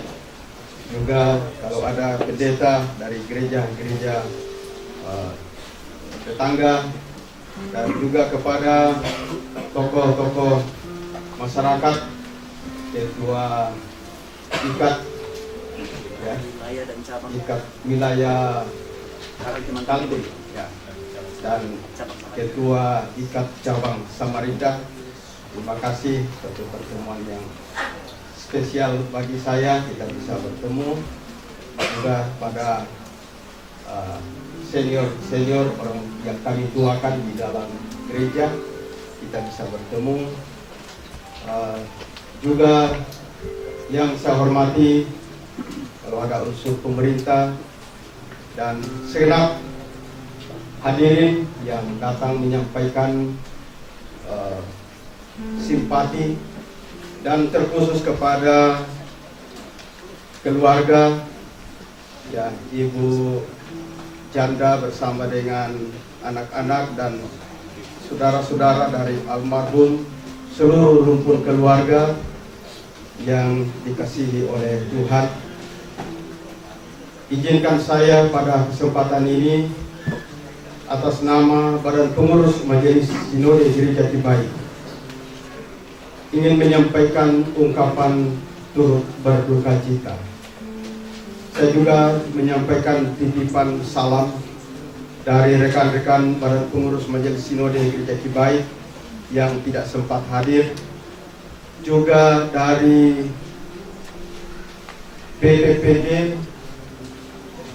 juga kalau ada pendeta dari gereja-gereja tetangga, dan juga kepada tokoh-tokoh masyarakat, ketua ikat ya, ikat wilayah Kaltim ya, dan ketua ikat cabang Samarinda. Terima kasih untuk pertemuan yang spesial bagi saya, kita bisa bertemu juga pada senior orang yang kami tuakan di dalam gereja, kita bisa bertemu. Juga yang saya hormati kalau ada unsur pemerintah dan segenap hadirin yang datang menyampaikan simpati, dan terkhusus kepada keluarga ya, Ibu Janda bersama dengan anak-anak dan saudara-saudara dari almarhum, seluruh rumpun keluarga yang dikasihi oleh Tuhan. Izinkan saya pada kesempatan ini atas nama Badan Pengurus Majelis Sinode Gereja Kibaik ingin menyampaikan ungkapan turut berduka cita. Saya juga menyampaikan titipan salam dari rekan-rekan Badan Pengurus Majelis Sinode Gereja Kibaik yang tidak sempat hadir, juga dari BPPD,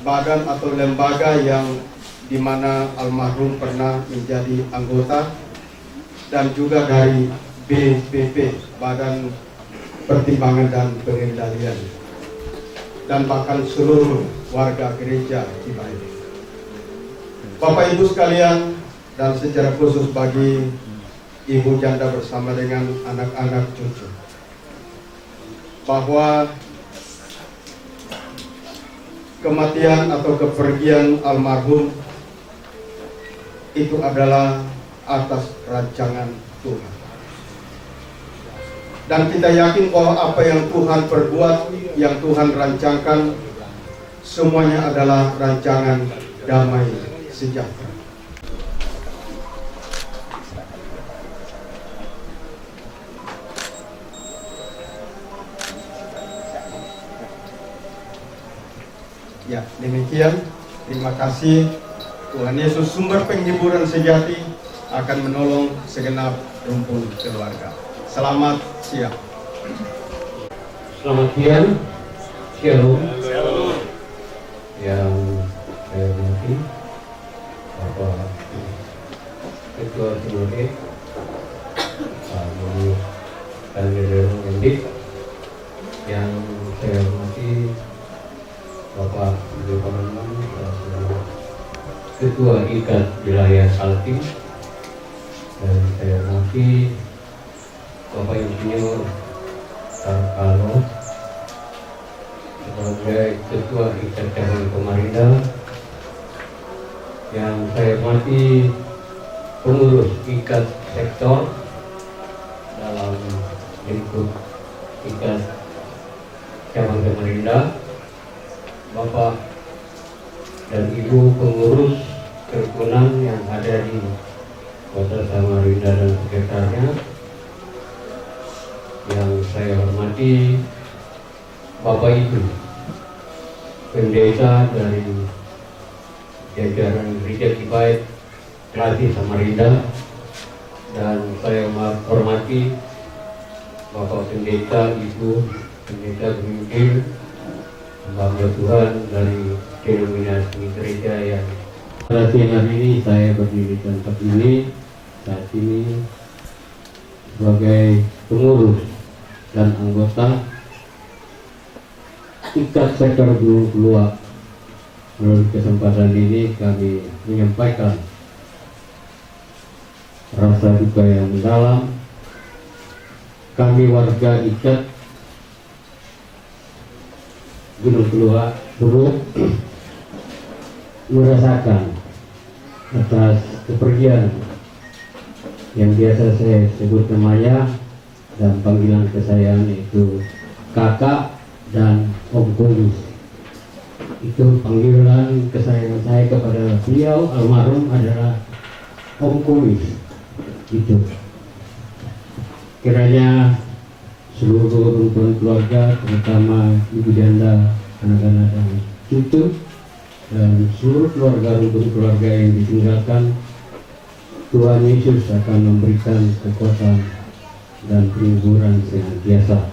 badan atau lembaga yang di mana almarhum pernah menjadi anggota, dan juga dari BPP, Badan Pertimbangan dan Pengendalian, dan bahkan seluruh warga gereja Kibaik. Bapak Ibu sekalian, dan secara khusus bagi Ibu Janda bersama dengan anak-anak cucu, bahwa kematian atau kepergian almarhum itu adalah atas rancangan Tuhan. Dan kita yakin bahwa apa yang Tuhan perbuat, yang Tuhan rancangkan, semuanya adalah rancangan damai sejahtera. Ya, demikian. Terima kasih. Tuhan Yesus, sumber penghiburan sejati, akan menolong segenap rumpun keluarga. Selamat siang. Selamat siang. Shalom. Yang saya hormati Bapak Ketua Sinode, Pak Moni Kandidat Mendik, yang saya hormati Bapak Ibu Komandan Ketua Ikat Wilayah Kaltim, dan saya hormati Bapak Insinyur Tarkalo sebagai Ketua Ikat Cabang Samarinda, yang saya hormati pengurus Ikat Sektor dalam lingkup Ikat Cabang Samarinda, Bapak dan Ibu pengurus kerukunan yang ada di Kota Samarinda dan sekitarnya, yang saya hormati Bapak Ibu pendeta dari jajaran Gereja Kibaik Kelati Samarinda, dan saya hormati Bapak Pendeta, Ibu Pendeta Gemimpin hamba Tuhan dari denominasi gereja yang pada siang hari ini saya berdiri di tempat ini saat ini sebagai pengurus dan anggota Ikat Sektor Gunung Keluak. Melalui kesempatan ini kami menyampaikan rasa duka yang mendalam. Kami warga Ikat Gunung Keluak turut merasakan atas kepergian yang biasa saya sebut namanya dan panggilan kesayangan itu kakak dan om kumis. Itu panggilan kesayangan saya kepada beliau almarhum adalah om kumis. Itu kiranya seluruh rumpun keluarga, terutama ibu janda, anak-anak dan cucu, dan seluruh keluarga rumpun keluarga yang ditinggalkan, Tuhan Yesus akan memberikan kekuatan dan penghiburan senantiasa.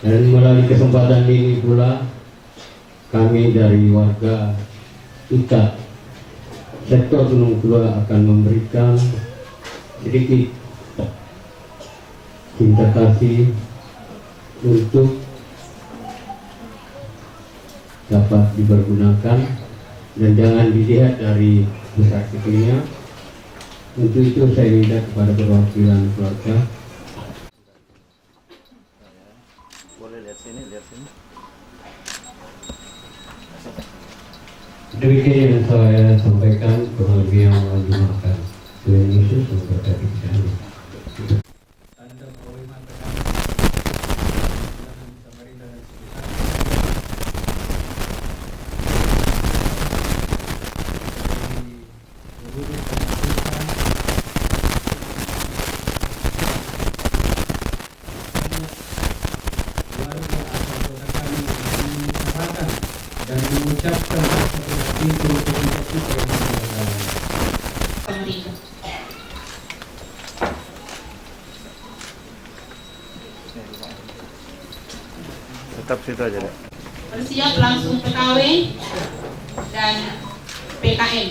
Dan melalui kesempatan ini pula kami dari warga Ikat Sektor Gunung Keluak akan memberikan sedikit cinta kasih untuk dapat dipergunakan dan jangan dilihat dari besar kecilnya. Untuk itu saya minta kepada perwakilan keluarga. Boleh lihat sini, lihat sini. Demikian yang saya sampaikan, kurang lebih yang mohon dimaafkan. Tuhan Yesus memberkati kita. Dan mengucapkan itu kepada kita yang Tetap situ aja deh. Bersiap langsung PKW dan PKM.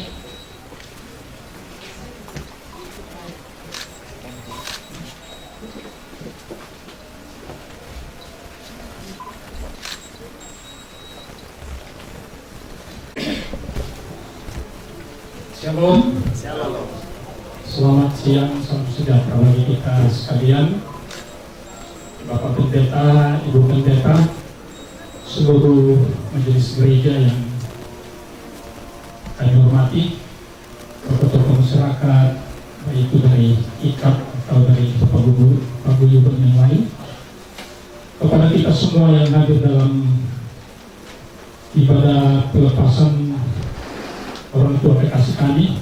Shalom. Shalom. Selamat siang, salam sejahtera bagi kita sekalian. Bapak Pendeta, Ibu Pendeta, seluruh majelis gereja yang kami hormati, tokoh-tokoh masyarakat, baik itu dari IKAP atau dari paguyuban yang lain, kepada kita semua yang hadir dalam ibadah pelepasan orang tua kekasih kami.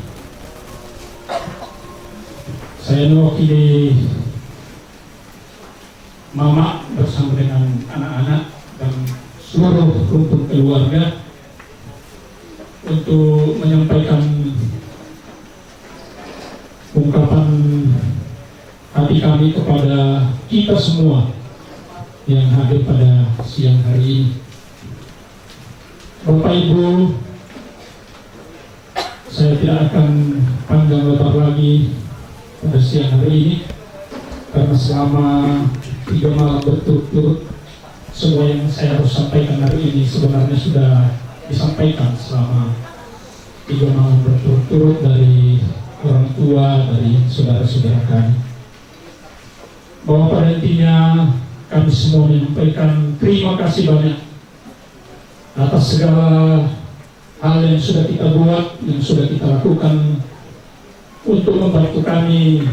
Saya mewakili mama bersama dengan anak-anak dan seluruh rumpun keluarga untuk menyampaikan ungkapan hati kami kepada kita semua yang hadir pada siang hari ini. Bapak Ibu, saya tidak akan panjang lebar lagi pada siang hari ini, karena selama 3 malam berturut-turut semua yang saya harus sampaikan hari ini sebenarnya sudah disampaikan selama 3 malam berturut-turut dari orang tua, dari saudara-saudara kami. Bahwa pada intinya kami semua menyampaikan terima kasih banyak atas segala hal yang sudah kita buat, yang sudah kita lakukan untuk membantu kami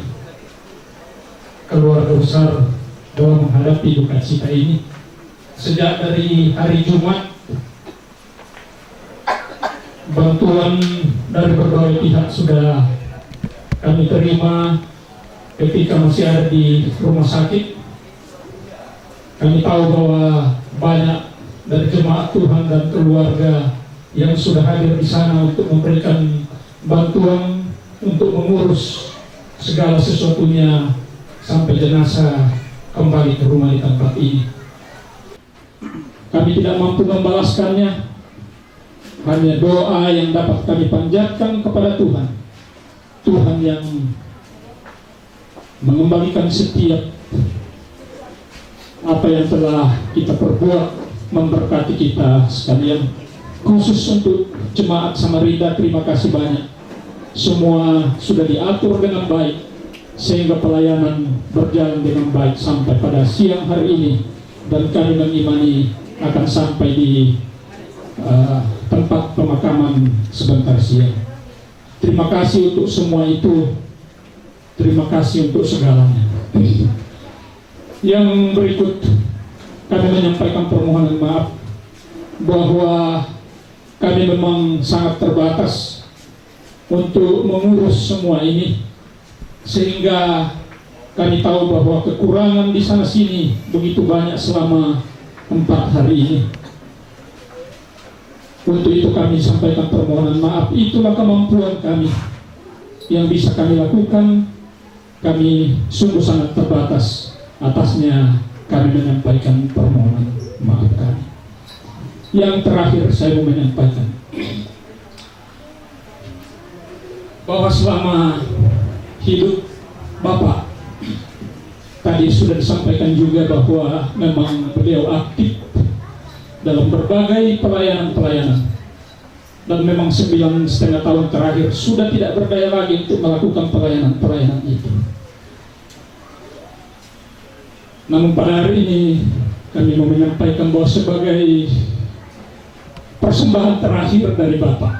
keluarga besar dalam menghadapi duka cita ini. Sejak dari hari Jumat, bantuan dari berbagai pihak sudah kami terima ketika masih ada di rumah sakit. Kami tahu bahwa banyak dari jemaat Tuhan dan keluarga yang sudah hadir di sana untuk memberikan bantuan untuk mengurus segala sesuatunya sampai jenazah kembali ke rumah di tempat ini. Kami tidak mampu membalaskannya, hanya doa yang dapat kami panjatkan kepada Tuhan. Tuhan yang mengembalikan setiap apa yang telah kita perbuat, memberkati kita sekalian. Khusus untuk jemaat Samarinda, terima kasih banyak. Semua sudah diatur dengan baik sehingga pelayanan berjalan dengan baik sampai pada siang hari ini, dan kami mengimani akan sampai di tempat pemakaman sebentar siang. Terima kasih untuk semua itu, terima kasih untuk segalanya. Yang berikut kami menyampaikan permohonan maaf bahwa kami memang sangat terbatas untuk mengurus semua ini, sehingga kami tahu bahwa kekurangan di sana sini begitu banyak selama 4 hari ini. Untuk itu kami sampaikan permohonan maaf. Itulah kemampuan kami yang bisa kami lakukan. Kami sungguh sangat terbatas. Atasnya kami menyampaikan permohonan maaf kami. Yang terakhir saya mau menyampaikan bahwa selama hidup Bapak, tadi sudah disampaikan juga bahwa memang beliau aktif dalam berbagai pelayanan-pelayanan, dan memang 9,5 tahun terakhir sudah tidak berdaya lagi untuk melakukan pelayanan-pelayanan itu. Namun pada hari ini kami mau menyampaikan bahwa sebagai persembahan terakhir dari Bapak,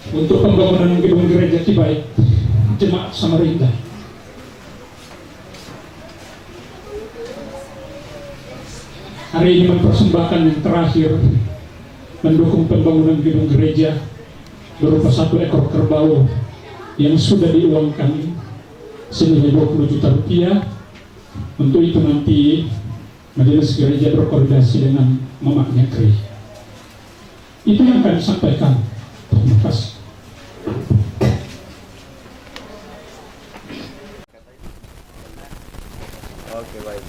untuk pembangunan gedung gereja Cibaik Jemaat Samarinda, hari ini mempersembahkan yang terakhir mendukung pembangunan gedung gereja berupa 1 ekor kerbau yang sudah diuangkan senilai 20 juta rupiah. Untuk itu nanti majelis gereja berkoordinasi dengan Mama Nyakri. Itu yang kami sampaikan. Terima kasih. Oke, baik.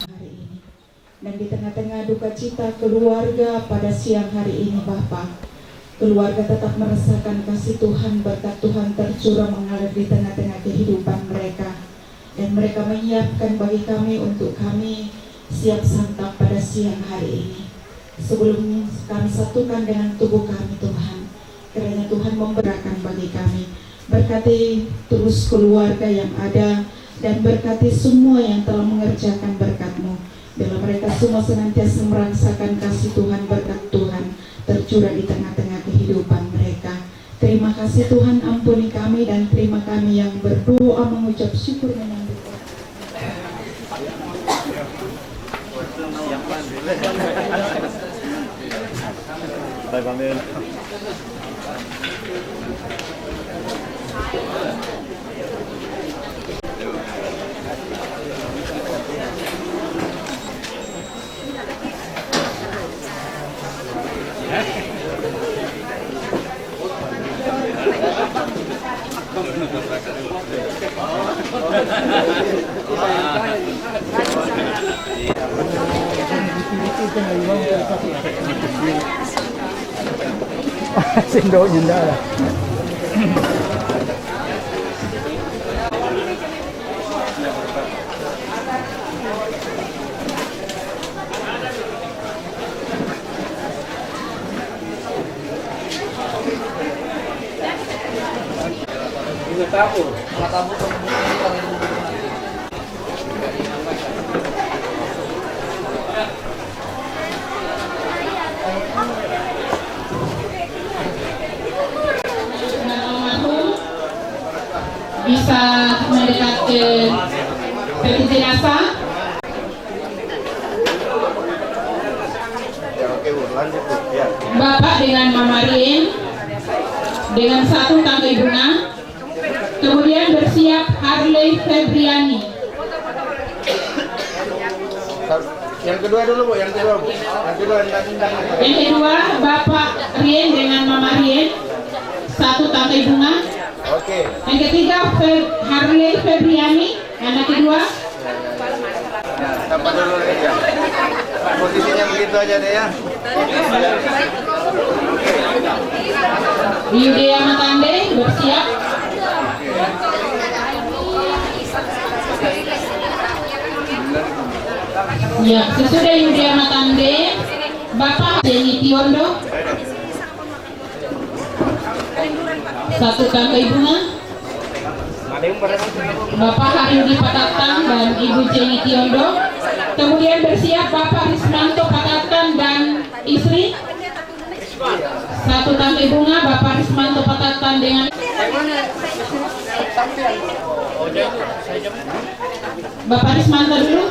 Hari ini, dan di tengah-tengah duka cita keluarga pada siang hari ini, Bapak, keluarga tetap merasakan kasih Tuhan, berkat Tuhan tercurah mengalir di tengah-tengah kehidupan mereka. Dan mereka menyiapkan bagi kami untuk kami siap santap pada siang hari ini. Sebelum kami satukan dengan tubuh kami Tuhan, kiranya Tuhan memberikan bagi kami. Berkati terus keluarga yang ada, dan berkati semua yang telah mengerjakan berkat-Mu. Bila mereka semua senantiasa merasakan kasih Tuhan, berkat Tuhan tercurah di tengah-tengah kehidupan mereka. Terima kasih Tuhan, ampuni kami, dan terima kami yang berdoa mengucap syukur menyambut. Sendoknya enggak ada. Ini tahu. Bisa mendekat ke peti jenazah. Bapak dengan Mama Rien dengan satu tangkai bunga. Kemudian bersiap Harley Febriani. Yang kedua dulu Bu, yang kedua Bu. Yang kedua Bapak Rien dengan Mama Rien, satu tangkai bunga. Oke. Yang ketiga Harley Febriani, anak kedua. Sapa dulu aja. Posisinya begitu aja deh ya. Yudea Matande bersiap. Ya, sesudah Yudea Matande, Bapak Jenny Tiondo, satu tangkai bunga. Bapak Harudi Patatan dan Ibu Jenny Tiondo. Kemudian bersiap Bapak Rismanto Patatan dan istri, satu tangkai bunga. Bapak Rismanto Patatan dengan Bapak Rismanto dulu.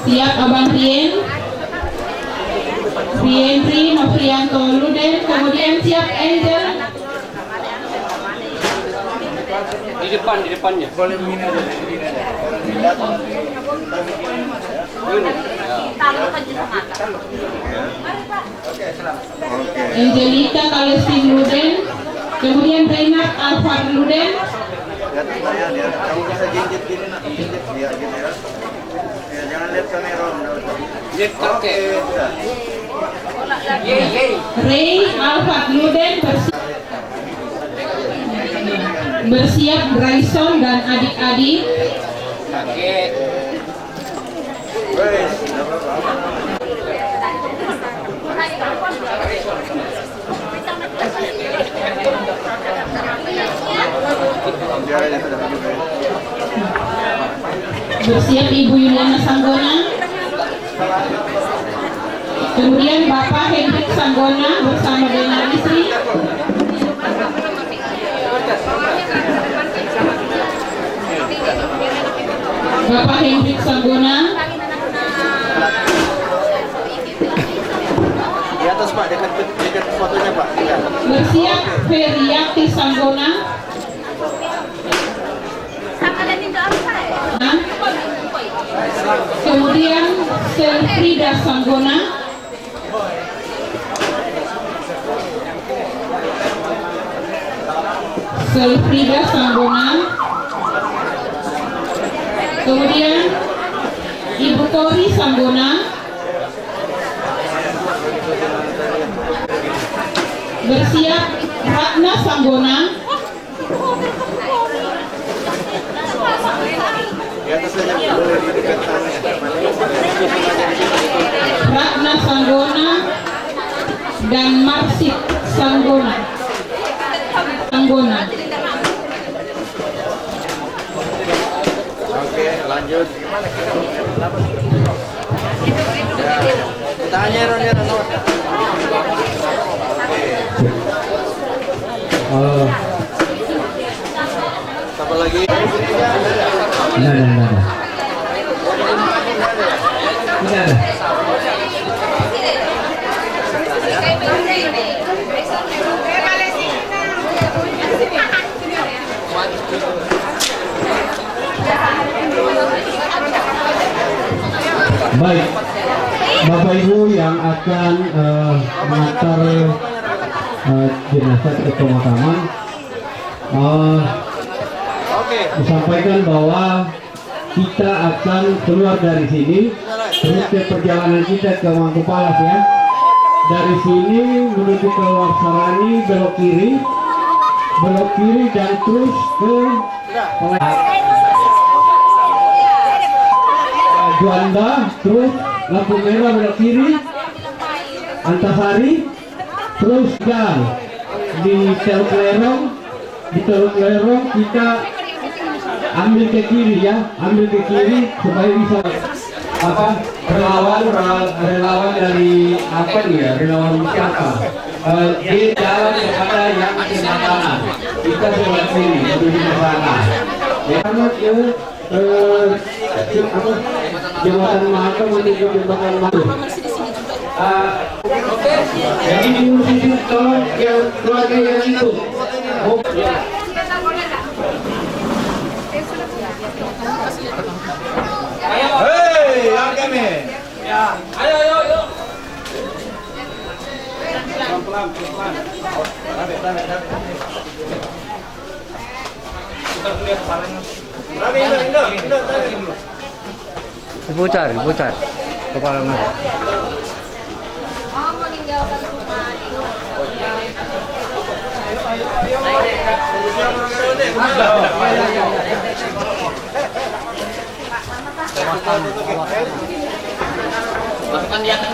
Siap Abang Rien, Rienri Nofrianto Luden. Kemudian siap Angel. Di depannya. Boleh begini aja. Angelita Kalestin Luden. Kemudian Reinhard Alvar Luden. Kamu bisa jinjit gini nak, jinjit dia gini ya. Ya jangan lihat kamera. Oke. Ray Alvar Luden bersiap Bryson dan adik-adik. Bersiap Ibu Yuliana Sanggona. Kemudian Bapak Hendrik Sanggona bersama dengan istri. Bapak Hendrik Sanggona. Di atas Pak, dekat fotonya Pak. Bersiap Feriati Sanggona. Kemudian Selfrida Sanggona. Selfrida Sanggona. Kemudian Ibu Tori Sanggona. Bersiap Ratna Sanggona. Ratna Sanggona dan Marsit Sanggona. Oke, lanjut. Ya, tanya Ronnya Siapa lagi? Enggak ada. Baik, Bapak Ibu yang akan mengantar jenazah ke pemakaman, disampaikan bahwa kita akan keluar dari sini, terus ke perjalanan kita ke Mangkupalas ya. Dari sini menuju ke Warsarani, belok kiri dan terus ke Juanda, terus lampu merah belok kiri, Antasari, terus jalan di Teluk Lerong kita ambil ke kiri ya, supaya bisa relawan dari apa nih ya, relawan siapa? Dia jalan kepada yang di kanan, kita sebelah sini menuju ke sana. Ya, Jembatan Mahakam menuju Jembatan Mahakam. Jadi di tolong yang keluarga yang itu. Hei, kami. Ya, ayo. Pelan. Diputar kepala mana? Oh, meninggalkan rumah Masukkan dia ke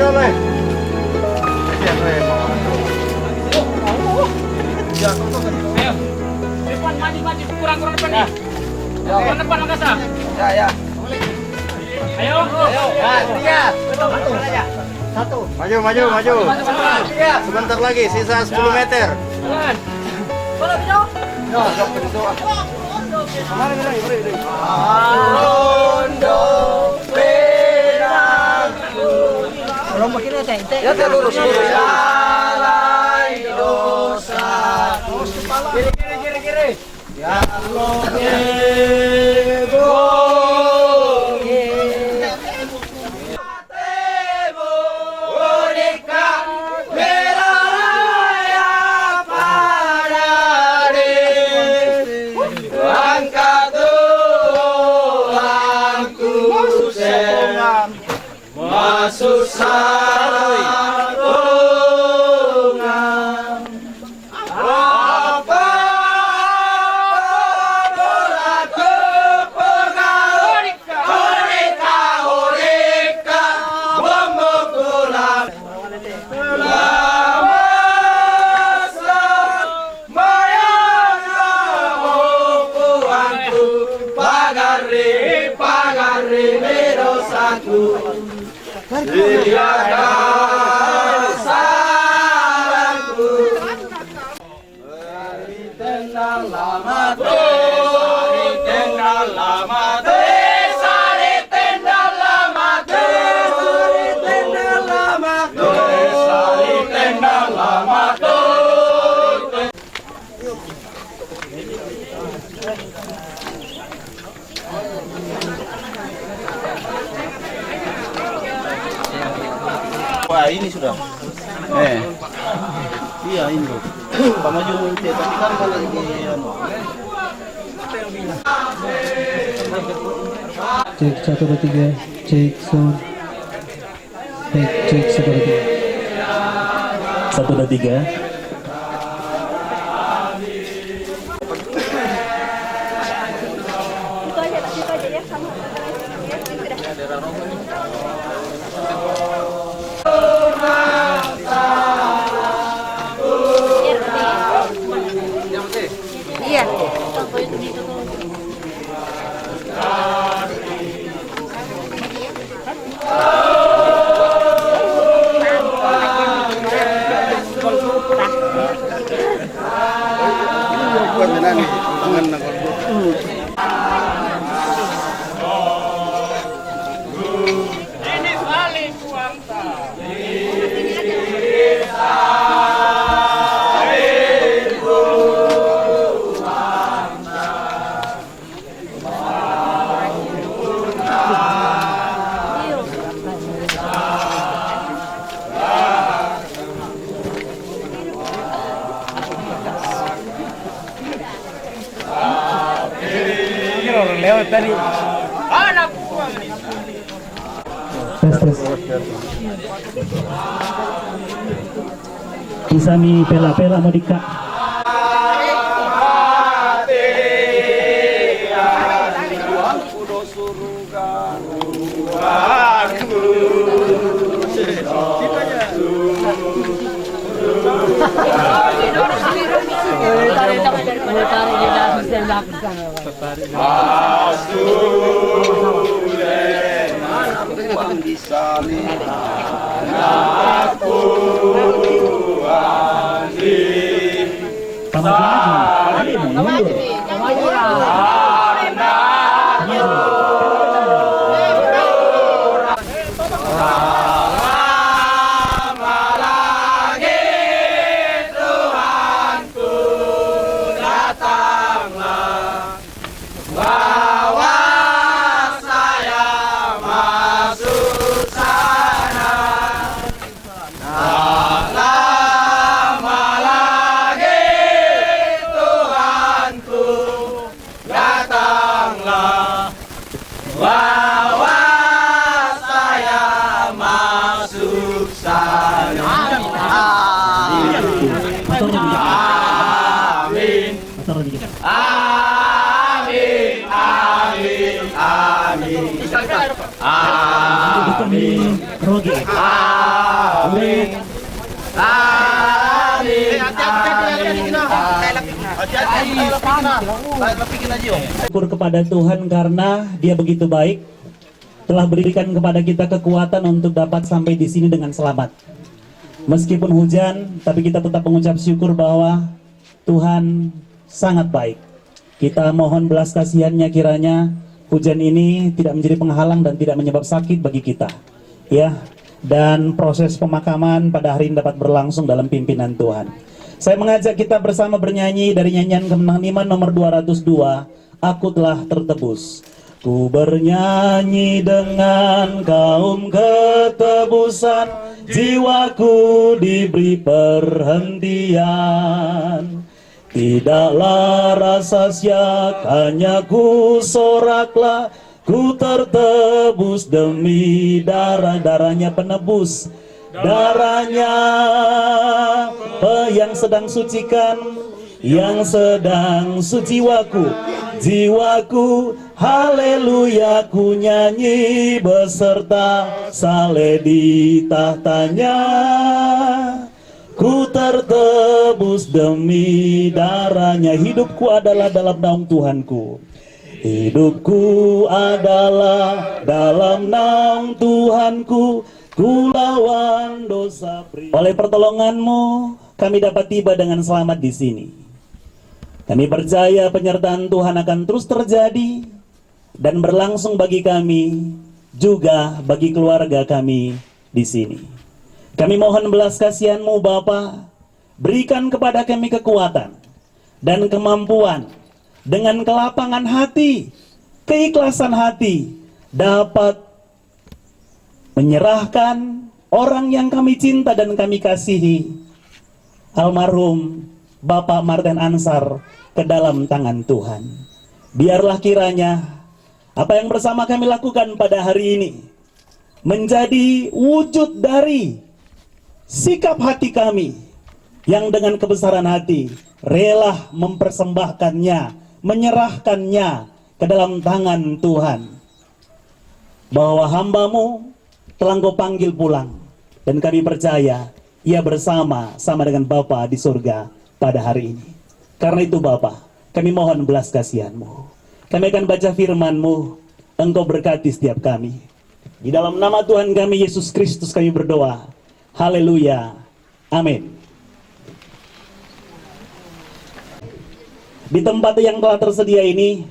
Ayo. Depan maju kurang depan nih. Kurang depan Makassar. Ya. Ayo. Satu. Maju. Sebentar lagi, sisa 10 meter. Ya lurus. Kiri. Ya masuk sarungan apa berlaku horeka memukulan lama mayana opuanku pagari merosaku tiada salahku tenang lama Wah, ini sudah. Iya ini loh. Pak maju tapi kan kalau ini Cek 1 2 3, cek sound. Cek 1 2 3. 1 2 3. Itu aja ya sama Iya. Ini balik kuanta. Lewat tadi. Anak buang. Isami pela-pela mau dikak. kami rogi. Amin. Syukur kepada Tuhan karena Dia begitu baik, telah berikan kepada kita kekuatan untuk dapat sampai di sini dengan selamat. Meskipun hujan, tapi kita tetap mengucap syukur bahwa Tuhan sangat baik. Kita mohon belas kasihannya kiranya hujan ini tidak menjadi penghalang dan tidak menyebab sakit bagi kita. Ya, dan proses pemakaman pada hari ini dapat berlangsung dalam pimpinan Tuhan. Saya mengajak kita bersama bernyanyi dari nyanyian kemenangan nomor 202, Aku Telah Tertebus. Ku bernyanyi dengan kaum ketebusan, jiwaku diberi perhentian. Tidaklah rasa syak, hanya ku soraklah, ku tertebus demi darah-darahnya penebus. Darahnya yang sedang sucikan, yang sedang suci jiwaku, haleluya, ku nyanyi beserta saleh di tahtanya. Ku tertebus demi darahnya, hidupku adalah dalam naung Tuhanku. Hidupku adalah dalam naung Tuhanku, ku lawan dosa pri. Oleh pertolonganmu, kami dapat tiba dengan selamat di sini. Kami percaya penyertaan Tuhan akan terus terjadi dan berlangsung bagi kami, juga bagi keluarga kami di sini. Kami mohon belas kasihan-Mu Bapa, berikan kepada kami kekuatan dan kemampuan dengan kelapangan hati, keikhlasan hati, dapat menyerahkan orang yang kami cinta dan kami kasihi, almarhum Bapak Marten Ansar, ke dalam tangan Tuhan. Biarlah kiranya apa yang bersama kami lakukan pada hari ini menjadi wujud dari sikap hati kami yang dengan kebesaran hati rela mempersembahkannya, menyerahkannya ke dalam tangan Tuhan. Bahwa hamba-Mu telah Engkau panggil pulang, dan kami percaya Ia bersama-sama dengan Bapa di surga pada hari ini. Karena itu Bapa, kami mohon belas kasihan-Mu. Kami akan baca firman-Mu, Engkau berkati setiap kami. Di dalam nama Tuhan kami Yesus Kristus kami berdoa. Haleluya. Amin. Di tempat yang telah tersedia ini,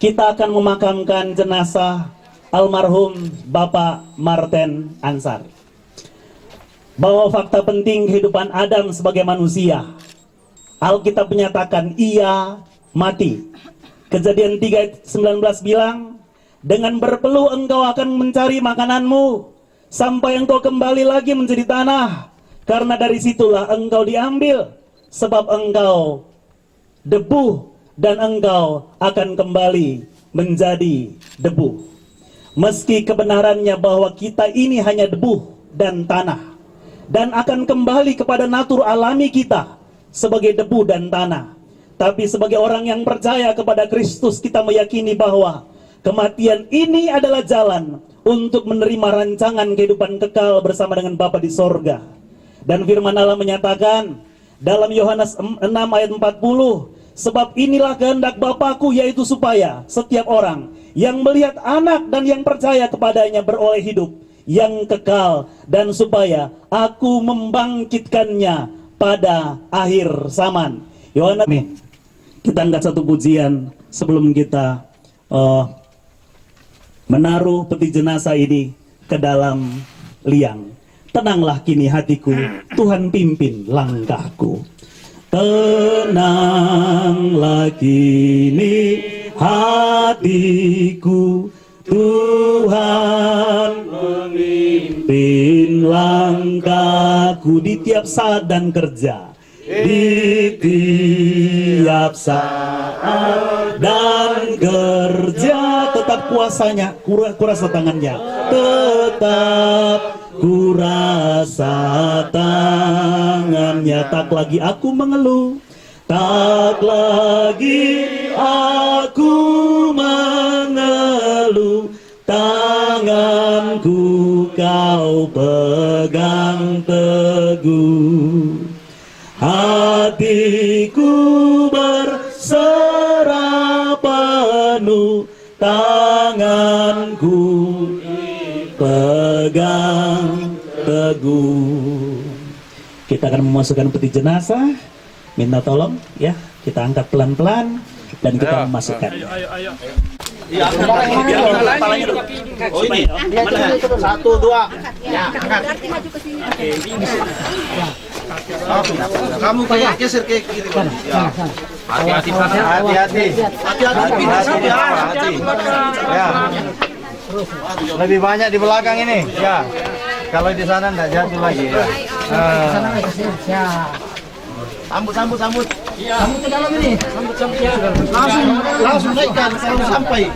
kita akan memakamkan jenazah almarhum Bapak Marten Ansar. Bahwa fakta penting kehidupan Adam sebagai manusia, Alkitab menyatakan ia mati. Kejadian 3:19 bilang, dengan berpeluh engkau akan mencari makananmu sampai engkau kembali lagi menjadi tanah, karena dari situlah engkau diambil, sebab engkau debu dan engkau akan kembali menjadi debu. Meski kebenarannya bahwa kita ini hanya debu dan tanah, dan akan kembali kepada natur alami kita sebagai debu dan tanah, tapi sebagai orang yang percaya kepada Kristus, kita meyakini bahwa kematian ini adalah jalan untuk menerima rancangan kehidupan kekal bersama dengan Bapa di sorga. Dan firman Allah menyatakan dalam Yohanes 6 ayat 40, sebab inilah kehendak Bapa-Ku, yaitu supaya setiap orang yang melihat anak dan yang percaya kepadanya beroleh hidup yang kekal, dan supaya Aku membangkitkannya pada akhir zaman. Yohanes. Kita angkat satu pujian sebelum kita menaruh peti jenazah ini ke dalam liang. Tenanglah kini hatiku, Tuhan pimpin langkahku. Tenanglah kini hatiku, Tuhan memimpin langkahku di tiap saat dan kerja, di tiap saat dan kerja. Tetap kuasanya, kurasa tangannya, tetap kurasa tangannya. Tak lagi aku mengeluh, tak lagi aku mengeluh, tanganku Kau pegang teguh, hatiku berserah penuh, tanganku pegang teguh. Kita akan memasukkan peti jenazah. Minta tolong ya, kita angkat pelan-pelan dan kita memasukkan. Ayo. Iya, kepalanya dulu. Oh ini, mana? 1, 2. Ya, angkat. Kamu kayak geser ke kiri. Ya. Hati-hati. Ya. Lebih banyak di belakang ini. Ya. Kalau di sana enggak jatuh lagi ya. Sambut. Sambut ke dalam ini. Langsung naikkan sampai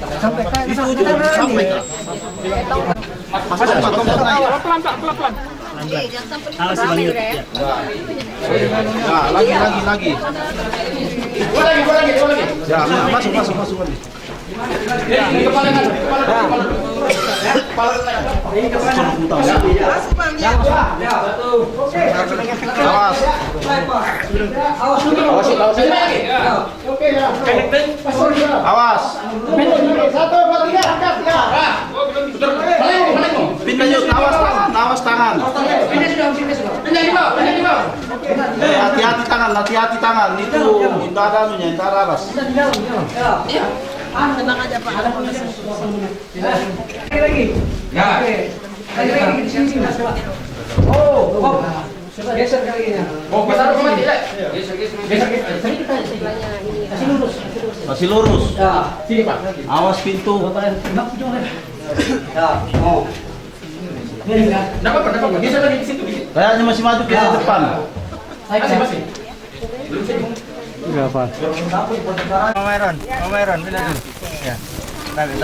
itu ujung sampai. Pelan-pelan. Awas Bang Yud. Nah, lagi. Gua lagi. Ya, masuk lagi. Awas. Pindah yuk, awas tangan. Hati-hati tangan. Itu indah anunya, indah aras. Tenang aja Pak. Lagi. Ya. Lagi di sini. Oh. Geser kali ini. Oh, taruh kemana tidak? Geser. Masih lurus. Ya, sini Pak. Awas pintu. Ya. Oh. Dapat. Geser lagi di situ. Kayaknya masih maju ke depan. Masih. Berapa? Pameran, bila dulu. Ya. Tarik.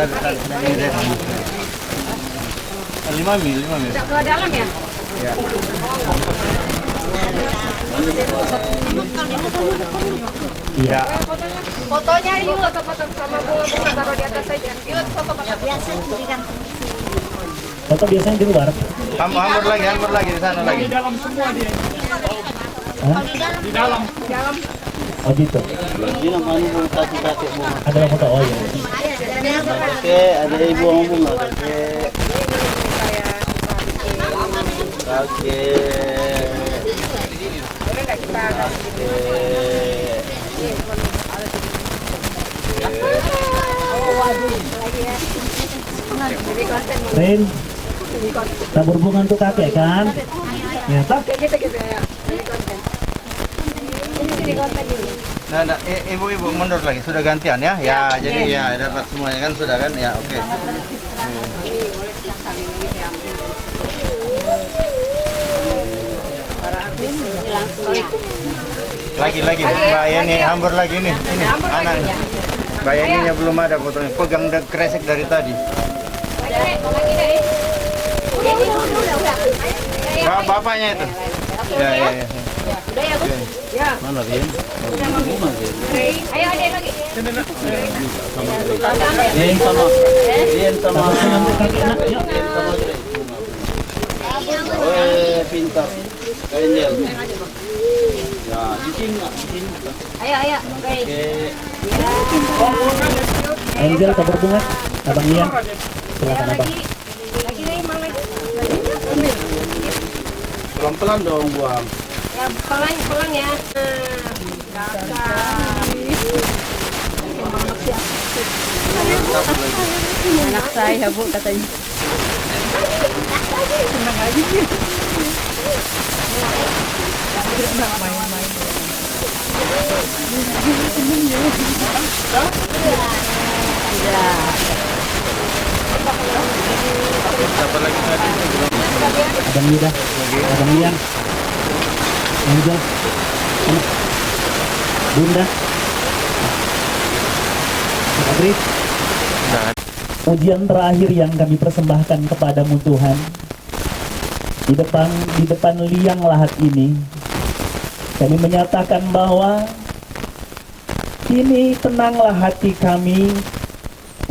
5 mil. Ke dalam ya? Ya. Iya. Fotonya yuk, foto sama bunga-bunga taruh di atas saja. Yuk, foto biasa di kantor. Foto biasanya di luar. Hampir lagi di sana lagi. Di dalam semua dia. Di dalam. Oh gitu. Ini namanya kaki-kaki bunga. Ada foto oh ya. Oke, ada ibu ngomong oke. Oke. Rin, tabur bunga untuk kakek kan? Nyata? Nah, ibu mundur lagi, sudah gantian ya? Ya, jadi ya dapat semuanya kan sudah kan? Ya, oke. Lagi, Mbak Yani hambur lagi nih, ini anak. Mbak Yani-nya belum ada fotonya, pegang kresek dari tadi. Bapaknya itu. Ya. Udah ya, Gus? Ya. Mana Rian? Ayo ada lagi. Rian sama. Pintar. Angel. Ya, di sini. Ayo. Angel tabur bunga, Abang Ian. Silakan Abang. Lagi nih, Mang lagi. Pelan-pelan dong buang. Ya, pelan ya. Anak saya, Bu, katanya. Senang aja sih. Siapa lagi tadi? Abang Yuda, Abang Ian, Angel, mana? Bunda, Adri. Ujian terakhir yang kami persembahkan kepadamu Tuhan, di depan liang lahat ini, kami menyatakan bahwa kini tenanglah hati kami.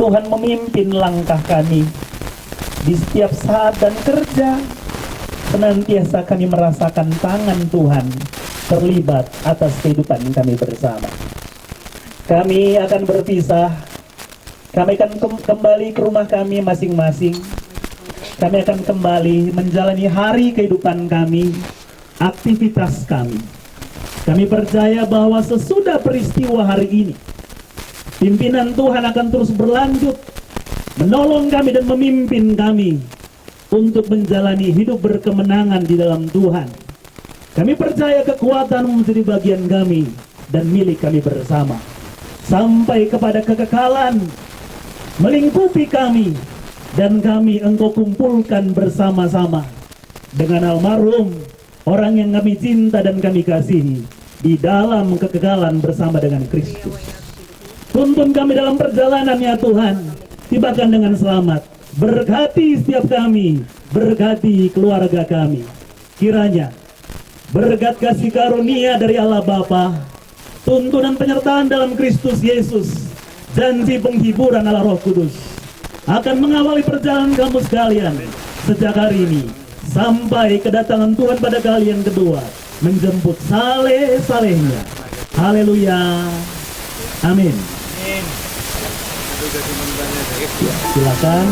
Tuhan memimpin langkah kami di setiap saat dan kerja, senantiasa kami merasakan tangan Tuhan terlibat atas kehidupan kami bersama. Kami akan berpisah, kami akan kembali ke rumah kami masing-masing. Kami akan kembali menjalani hari kehidupan kami, aktivitas kami. Kami percaya bahwa sesudah peristiwa hari ini, pimpinan Tuhan akan terus berlanjut menolong kami dan memimpin kami untuk menjalani hidup berkemenangan di dalam Tuhan. Kami percaya kekuatan menjadi bagian kami dan milik kami bersama sampai kepada kekekalan melingkupi kami, dan kami Engkau kumpulkan bersama-sama dengan almarhum orang yang kami cinta dan kami kasihi di dalam kekekalan bersama dengan Kristus. Tuntun kami dalam perjalanan ya Tuhan, tibakan dengan selamat. Berkati setiap kami, berkati keluarga kami. Kiranya berkat kasih karunia dari Allah Bapa, tuntunan penyertaan dalam Kristus Yesus, janji penghiburan Allah Roh Kudus akan mengawali perjalanan kamu sekalian sejak hari ini sampai kedatangan Tuhan pada kali yang kedua, menjemput saleh-salehnya. Haleluya. Amin. Silakan